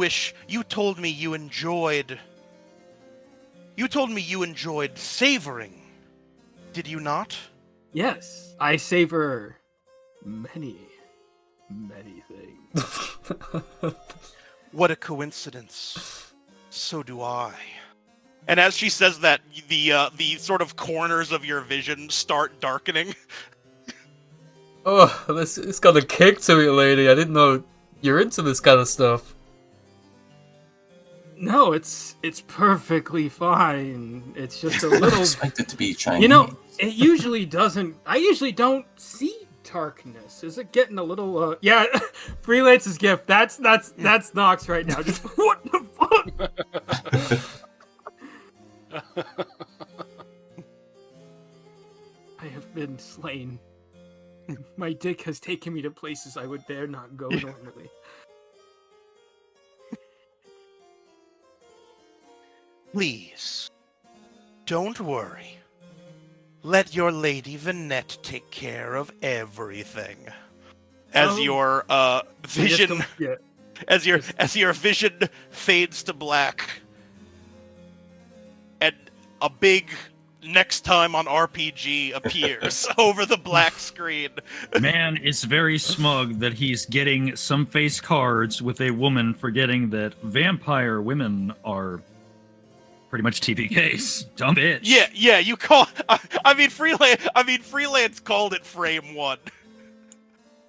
enjoyed savoring. Did you not? Yes, I savor many things. What a coincidence. So do I. And as she says that, the sort of corners of your vision start darkening. Oh, it's got a kick to it, lady. I didn't know you're into this kind of stuff. No, it's perfectly fine. It's just a I little. expect it to be Chinese. You know, it usually doesn't. I usually don't see darkness. Is it getting a little? Yeah, Freelance's gift. That's Nox right now. Just what the fuck? I have been slain. My dick has taken me to places I would dare not go normally. Please, don't worry. Let your Lady Vinette take care of everything. As your vision, Yeah. as your vision fades to black, and a big "next time on RPG" appears over the black screen. Man is very smug that he's getting some face cards with a woman, forgetting that vampire women are pretty much TPKs. Dumb bitch. Yeah. You call. I mean, freelance called it frame 1.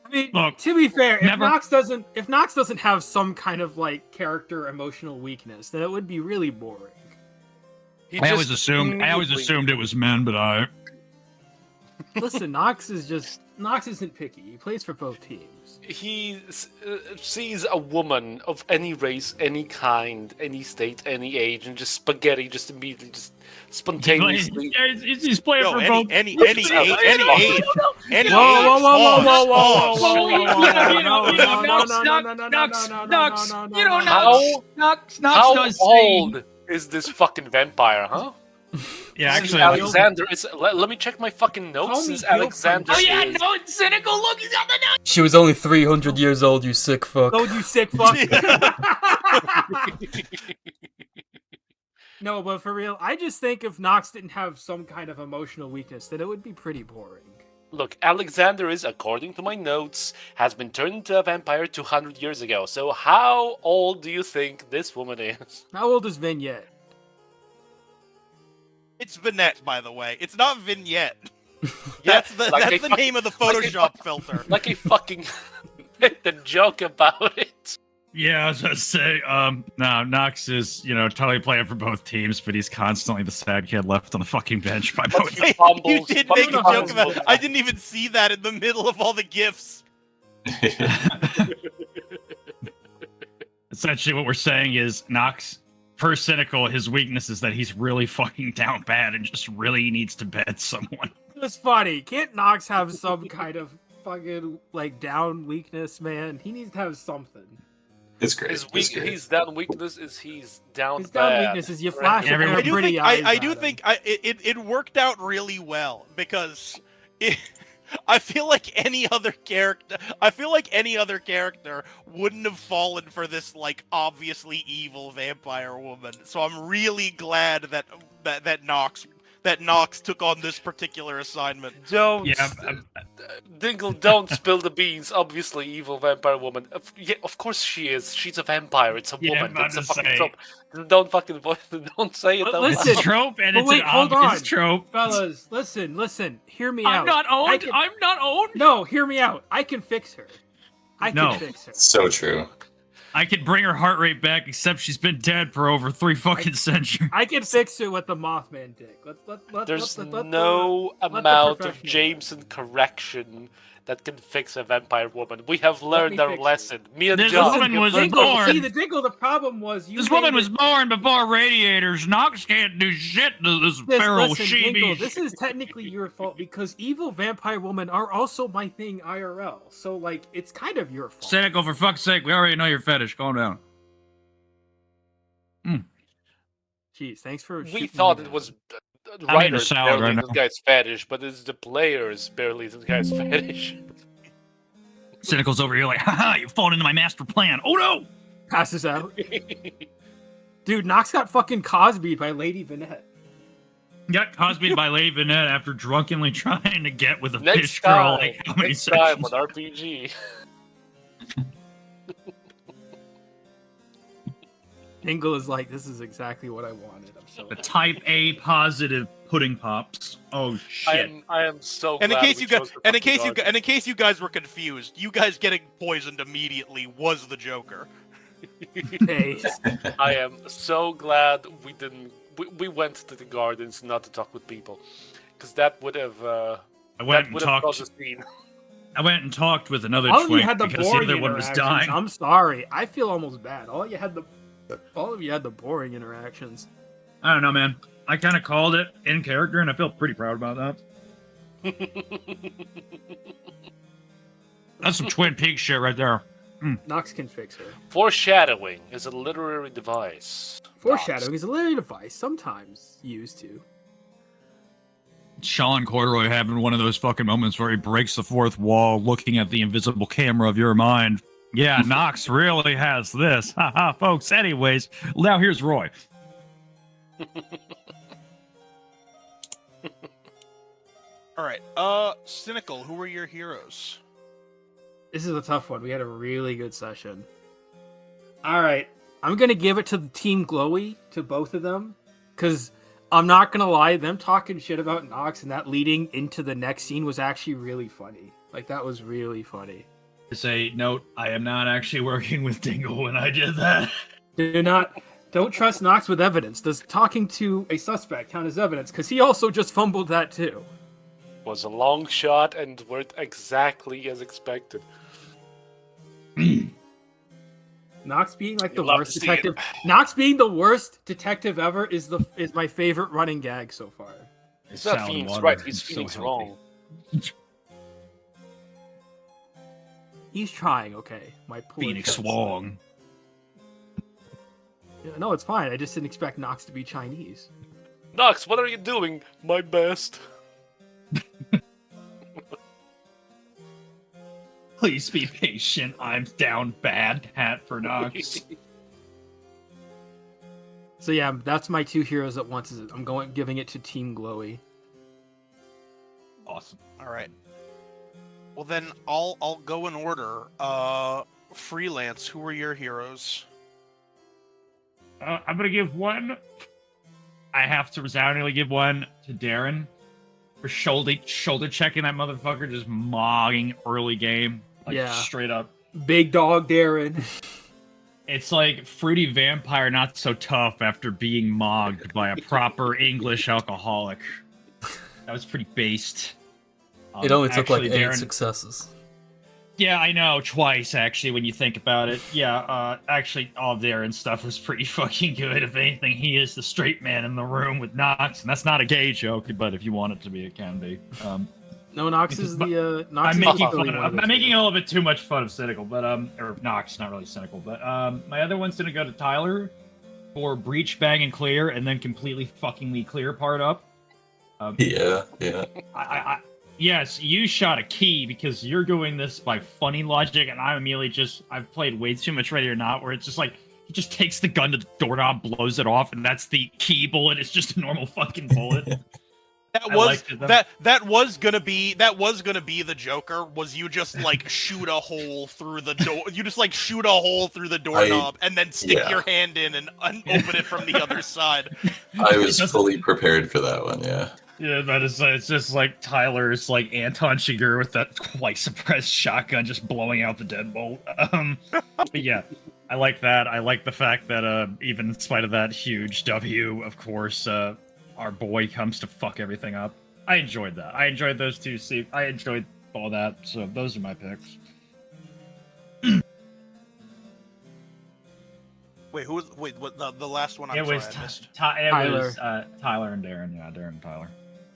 I mean, Look, to be fair, if never- Nox doesn't have some kind of like character emotional weakness, then it would be really boring. I always assumed it was men, but I. Listen, Nox isn't picky. He plays for both teams. He sees a woman of any race, any kind, any state, any age, and just spaghetti, just immediately, just spontaneously. He's playing No, for any both. age, any age. Whoa, How old is this fucking vampire, huh? Yeah, Since actually, Alexander. Let me check my fucking notes. Call me Since Gil from- Alexander. Oh, yeah, is... no, cynical look. He's on the note. She was only 300 years old, you sick fuck. Oh, you sick fuck. No, but for real, I just think if Nox didn't have some kind of emotional weakness, then it would be pretty boring. Look, Alexander is, according to my notes, has been turned into a vampire 200 years ago. So how old do you think this woman is? How old is Vignette? It's Vinette, by the way. It's not Vignette. Yeah, That's the like name of the Photoshop filter. Like a fucking the joke about it. Yeah, I was about to say, no, Knox is, totally playing for both teams, but he's constantly the sad kid left on the fucking bench by both teams. You did make a joke about I didn't even see that in the middle of all the gifs. Essentially, what we're saying is Knox, per cynical, his weakness is that he's really fucking down bad and just really needs to bed someone. It's funny. Can't Knox have some kind of fucking down weakness, man? He needs to have something. It's great. His down weakness is he's down His bad. down weakness is you flash a pair of pretty eyes. I do think it worked out really well because I feel like any other character wouldn't have fallen for this obviously evil vampire woman. So I'm really glad that Nox took on this particular assignment. Don't, Dingle, don't spill the beans. Obviously, evil vampire woman. Of course she is. She's a vampire. It's a woman. It's a fucking trope. Don't say it. Listen, it's a trope, and it's an hold obvious on, trope. Fellas, listen. Hear me out. I'm not owned. No, hear me out. I can fix her. I can fix her. So true. I could bring her heart rate back, except she's been dead for over 3 fucking centuries. I can fix her with the Mothman dick. There's no amount of Jameson correction that can fix a vampire woman. We have learned our lesson. Me and this John. woman was born. See, the problem was this woman was born before radiators. Knox can't do shit to this feral she. This is technically your fault because evil vampire women are also my thing IRL. So it's kind of your fault. Cynical, for fuck's sake. We already know your fetish. Calm down. Jeez, thanks for. We thought it was. Writers barely this guy's fetish, but it's the players barely this guy's fetish. Cynical's over here haha, you've fallen into my master plan. Oh no! Passes out. Dude, Knox got fucking Cosby'd by Lady Vanette. Got Cosby'd by Lady Vanette after drunkenly trying to get with a next fish time, girl. How many next time on RPG. Dingle is this is exactly what I wanted. I'm so the type A positive pudding pops. Oh shit! I am so. And in glad case you guys were confused, you guys getting poisoned immediately was the Joker. Hey. I am so glad we didn't. We went to the gardens not to talk with people, because that would have. I went and talked with another twink because the other one was dying. I'm sorry. I feel almost bad. All of you had the boring interactions. I don't know, man. I kind of called it in character, and I feel pretty proud about that. That's some Twin Peaks shit right there. Nox can fix her. Foreshadowing is a literary device. Foreshadowing is a literary device, sometimes used to. Sean Corduroy having one of those fucking moments where he breaks the fourth wall, looking at the invisible camera of your mind. Yeah, Nox really has this. Haha, folks. Anyways, now here's Roy. All right. Cynical, who are your heroes? This is a tough one. We had a really good session. All right. I'm going to give it to the Team Glowy, to both of them, because I'm not going to lie, them talking shit about Nox and that leading into the next scene was actually really funny. That was really funny. Say, note, I am not actually working with Dingle when I did that. Don't trust Nox with evidence. Does talking to a suspect count as evidence? Because he also just fumbled that too. Was a long shot and worked exactly as expected. Nox being the worst detective. Nox being the worst detective ever is my favorite running gag so far. It's not Phoenix, right? He's Phoenix wrong. He's trying, okay. My poor Phoenix Wong. Yeah, no, it's fine. I just didn't expect Nox to be Chinese. Nox, what are you doing? My best. Please be patient. I'm down bad hat for Nox. So yeah, that's my two heroes at once. I'm giving it to Team Glowy. Awesome. All right. Well then, I'll go in order. Freelance, who are your heroes? I'm gonna give one. I have to resoundingly give one to Darren for shoulder checking that motherfucker, just mogging early game, straight up. Big dog Darren. It's like fruity vampire, not so tough after being mogged by a proper English alcoholic. That was pretty based. It only took like actually, 8 Darren- successes. Yeah, I know, twice actually. When you think about it, yeah. Actually, all Darren's stuff was pretty fucking good. If anything, he is the straight man in the room with Nox, and that's not a gay joke, but if you want it to be, it can be. No, Nox is the. Nox I'm is making totally fun. one of I'm the making two. a little bit too much fun of cynical, but or Nox, not really cynical, but my other one's gonna go to Tyler for breach, bang, and clear, and then completely fucking the clear part up. Yeah. Yes, you shot a key because you're doing this by funny logic, and I'm immediately I've played way too much Ready or Not, where it's just like he just takes the gun to the doorknob, blows it off, and that's the key bullet. It's just a normal fucking bullet. That was gonna be the Joker. Was you just like shoot a hole through the door? You just like shoot a hole through the doorknob and then stick your hand in and open it from the other side. I was fully prepared for that one. Yeah. Yeah, that is. It's just like Tyler's like Anton Chigurh with that quite suppressed shotgun, just blowing out the deadbolt. But yeah, I like that. I like the fact that even in spite of that huge W, of course, our boy comes to fuck everything up. I enjoyed that. I enjoyed those two. See, I enjoyed all that. So those are my picks. Wait, what the last one? It was I missed. Tyler and Darren. Yeah, Darren and Tyler.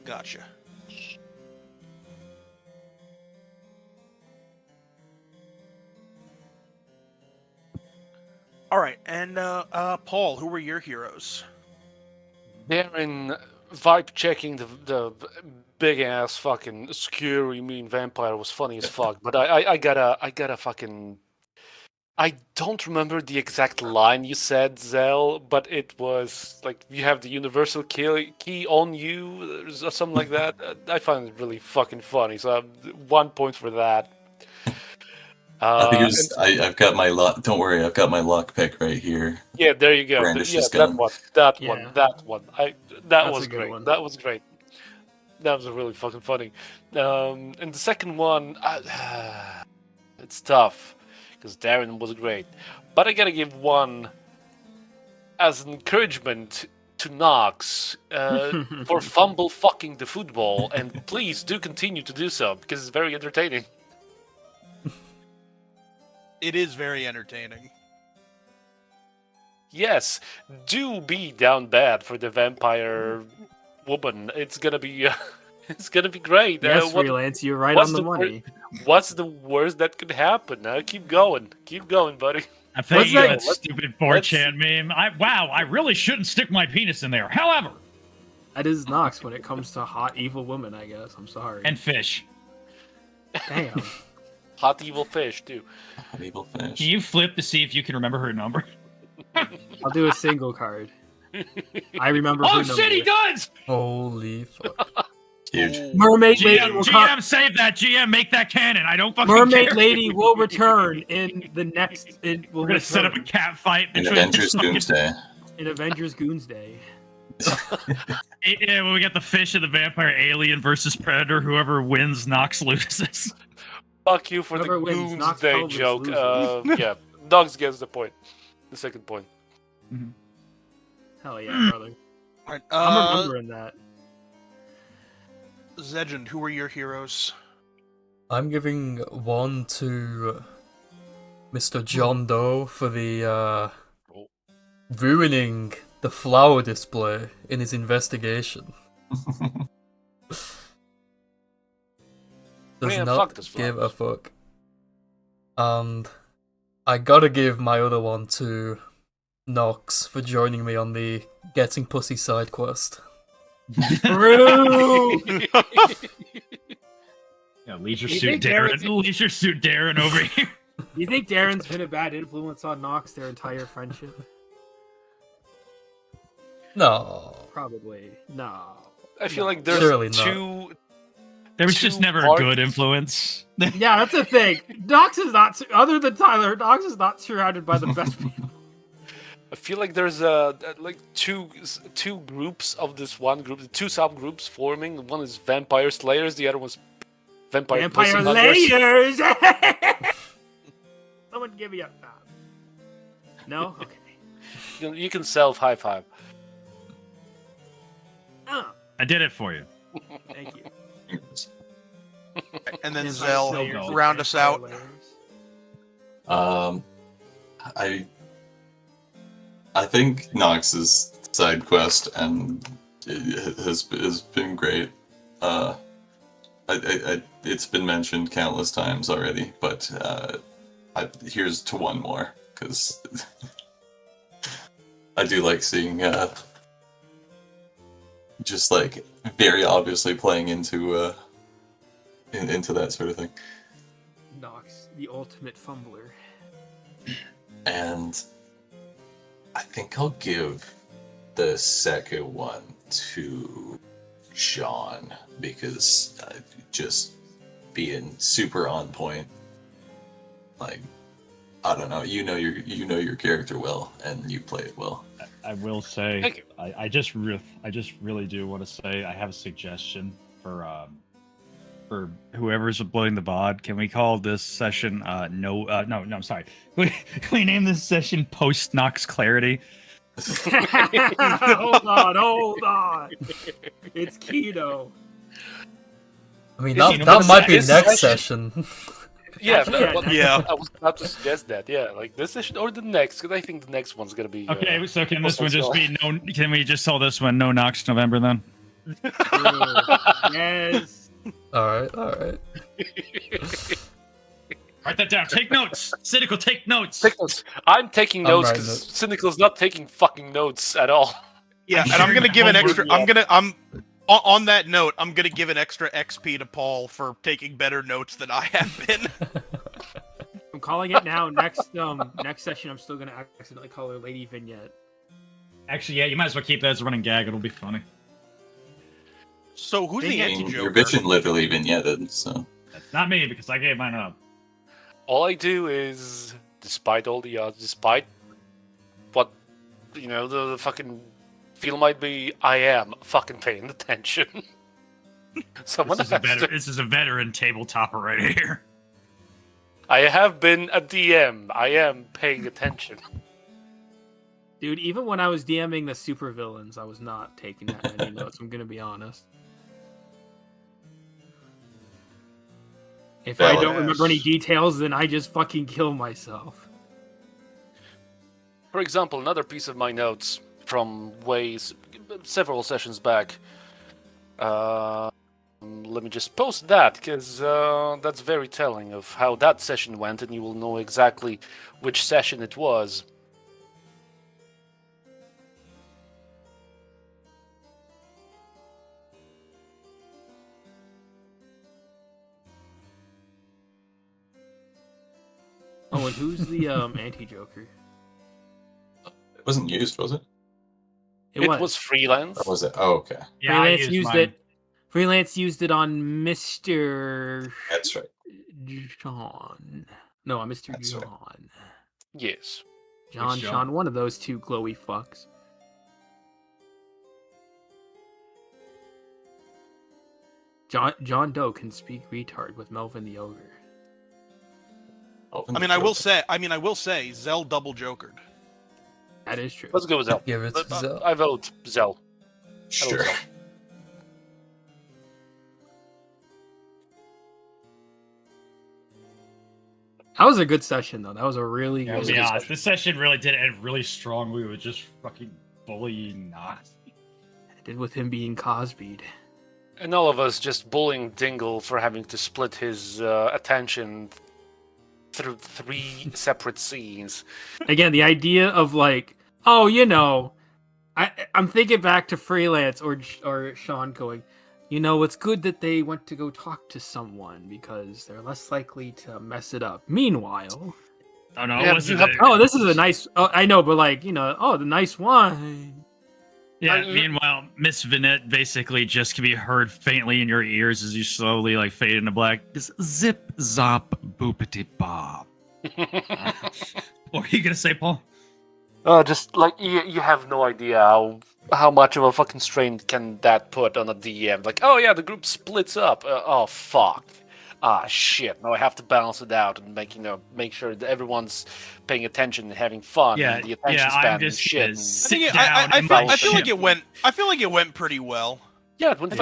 Gotcha. All right, and Paul, who were your heroes? Darren vibe checking the big ass fucking scary mean vampire was funny as fuck, but I gotta fucking. I don't remember the exact line you said, Zell, but it was like you have the universal key on you or something like that. I find it really fucking funny, so 1 point for that. I think it was, I've got my lock. Don't worry, I've got my lock pick right here. Yeah, there you go. Brandish Yeah, is that gone. one. That one. That was great. One. That was great. That was really fucking funny. And the second one, it's tough because Darren was great, but I gotta give one as an encouragement to Nox for fumble fucking the football, and please do continue to do so because it's very entertaining. It is very entertaining. Yes, do be down bad for the vampire woman. It's gonna be, it's gonna be great. Yes, Freelance, you're right on the money. What's the worst that could happen? Keep going, buddy. I think that stupid 4chan meme. I really shouldn't stick my penis in there. However, that is Nox when it comes to hot evil women. I guess I'm sorry. And fish. Damn. Hot evil fish too. Hot evil fish. Can you flip to see if you can remember her number? I'll do a single card. I remember. Oh her shit, number. he does! Holy fuck. Huge. Mermaid Lady will come. GM, save that. GM, make that canon. I don't fucking Mermaid care. Lady will return in the next. We're gonna set up a cat fight In between Avengers Doomsday. In Avengers Goonsday. Yeah, when we get the fish and the vampire alien versus predator, whoever wins, Nox loses. Fuck you for Whoever the wins, Nox Doomsday Pelvis joke. loses. Yeah, Nox gets the point. The second point. Hell yeah, brother. All right, I'm remembering that. Zegend, who were your heroes? I'm giving one to Mr. John Doe for the ruining the flower display in his investigation. Does Man, not fuck this give flowers. a fuck. And I gotta give my other one to Nox for joining me on the Getting Pussy side quest. True. Yeah, Leisure You Suit think Darren's- Darren. Leisure Suit Darren over here. You think Darren's been a bad influence on Nox their entire friendship? No. Probably. No. I feel like there's Surely not. two. There was two just never a parts- good influence. Yeah, that's the thing. Nox is not, other than Tyler, Nox is not surrounded by the best people. I feel like there's like two groups of this one group, two subgroups forming. One is Vampire Slayers, the other one's Vampire Pussy Hunters. Layers! Someone give me a No? Okay. You can self high five. Oh, I did it for you. thank you. And then Yes, Zell, Silver. round us out. I think Nox's side quest and it has been great. It's been mentioned countless times already, but here's to one more because I do like seeing just like very obviously playing into into that sort of thing. Nox, the ultimate fumbler. And I think I'll give the second one to Sean because just being super on point. Like, I don't know, you know your character well, and you play it well. I will say, I just really do want to say I have a suggestion for whoever's uploading the VOD. Can we call this session no, I'm sorry. Can we name this session Post Nox Clarity? hold on. It's keto. I mean, Is that might be this next session. Yeah, Yeah. I was about to suggest that. Yeah, like this session or the next, because I think the next one's gonna be. Okay, so can this Post one just Nox be no? Can we just tell this one no Nox November then? Yes. Alright. Write that down. Take notes. Cynical, take notes. Take notes. I'm taking I'm notes writing because notes. Cynical's not taking fucking notes at all. Yeah, I'm and I'm sure gonna your give an homework- extra. On that note, I'm gonna give an extra XP to Paul for taking better notes than I have been. I'm calling it now. Next session, I'm still gonna accidentally call her Lady Vignette. Actually, yeah, you might as well keep that as a running gag. It'll be funny. So who's the I I mean, anti-Joker? your bitchin' literally vignetted, so. That's not me because I gave mine up. All I do is, despite all the odds, despite what the fucking feel might be, I am fucking paying attention. Someone This is a veteran tabletopper right here. I have been a DM. I am paying attention. Dude, even when I was DMing the supervillains, I was not taking that many notes. I'm gonna be honest. If I don't remember any details, then I just fucking kill myself. For example, another piece of my notes from several sessions back. Let me just post that because that's very telling of how that session went, and you will know exactly which session it was. Oh, and who's the anti-Joker? It wasn't used, was it? It was freelance. Or was it? Oh, okay. Yeah, I Freelance used mine. it. Freelance used it on Mr. That's right. John. No, on Mr. That's right. John. Yes. John, Which John? Sean, one of those two glowy fucks. John Doe can speak retard with Melvin the Ogre. I mean, I will say, Zell double jokered. That is true. Let's go with Zell. Give it to Zell. I vote Zell. Sure. That was a good session, though. That was a really Yeah, good to be honest, session. this session really did end really strong. We were just fucking bullying Nox. I did with him being Cosby'd. And all of us just bullying Dingle for having to split his attention through 3 separate scenes. Again, the idea of like, oh, I'm thinking back to Freelance or Sean going, it's good that they went to go talk to someone because they're less likely to mess it up. Meanwhile, Oh no, Yeah, it wasn't. this is a nice. Oh, I know, but the nice wine. Yeah, meanwhile, Miss Vinette basically just can be heard faintly in your ears as you slowly fade into black. Just zip, zop, boopity bob. What were you gonna say, Paul? Just like you have no idea how much of a fucking strain can that put on a DM. Like, oh yeah, the group splits up. Oh fuck, shit, now I have to balance it out and make sure that everyone's paying attention and having fun. Yeah, and the attention yeah, span I'm just and shit. gonna and- sit I down and feel bullshit. like it went. I feel like it went pretty well. Yeah, it went,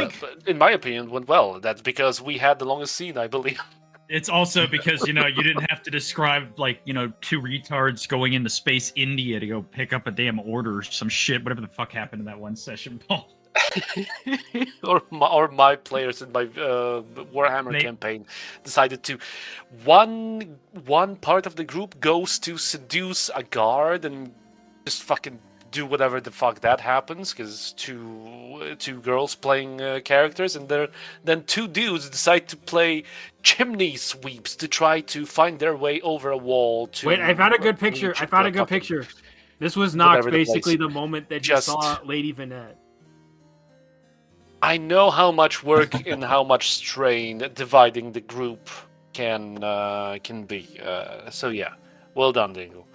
in my opinion, it went well. That's because we had the longest scene, I believe. It's also because, you didn't have to describe, like, two retards going into Space India to go pick up a damn order or some shit, whatever the fuck happened in that one session, Paul. or my players in my Warhammer campaign decided to one part of the group goes to seduce a guard and just fucking do whatever the fuck that happens, because two girls playing characters, and then two dudes decide to play chimney sweeps to try to find their way over a wall to Wait, I found a good picture. I found a good picture. This was Nox basically the moment that you saw Lady Vinette. I know how much work and how much strain dividing the group can be. So yeah, well done, Dingle.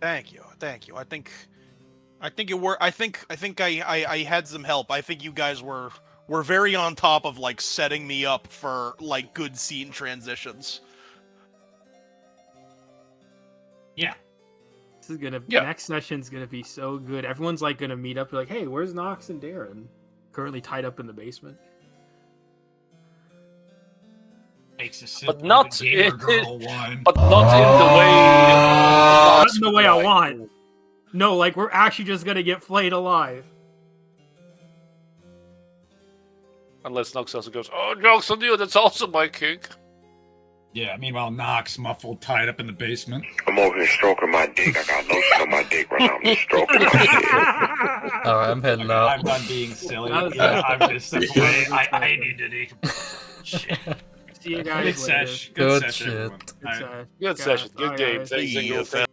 Thank you. I think it worked. I think I had some help. I think you guys were very on top of like setting me up for like good scene transitions. Yeah. This is gonna next session's gonna be so good. Everyone's like gonna meet up. Like, hey, where's Nox and Darren? Currently tied up in the basement. But not in the way. Not in the way I want. No, like we're actually just gonna get flayed alive. Unless Nox also goes, oh, joke's on you, that's also my kink. Yeah, meanwhile, Nox, muffled, tied up in the basement. I'm over here stroking my dick. I got lotion on my dick right now. I'm just stroking my dick. Alright, I'm heading out. I'm done being silly. Yeah, I'm gonna step away. I need to decompress. Shit. See you guys later. Good shit. session. Good session. Good game. Thanks, Dingle.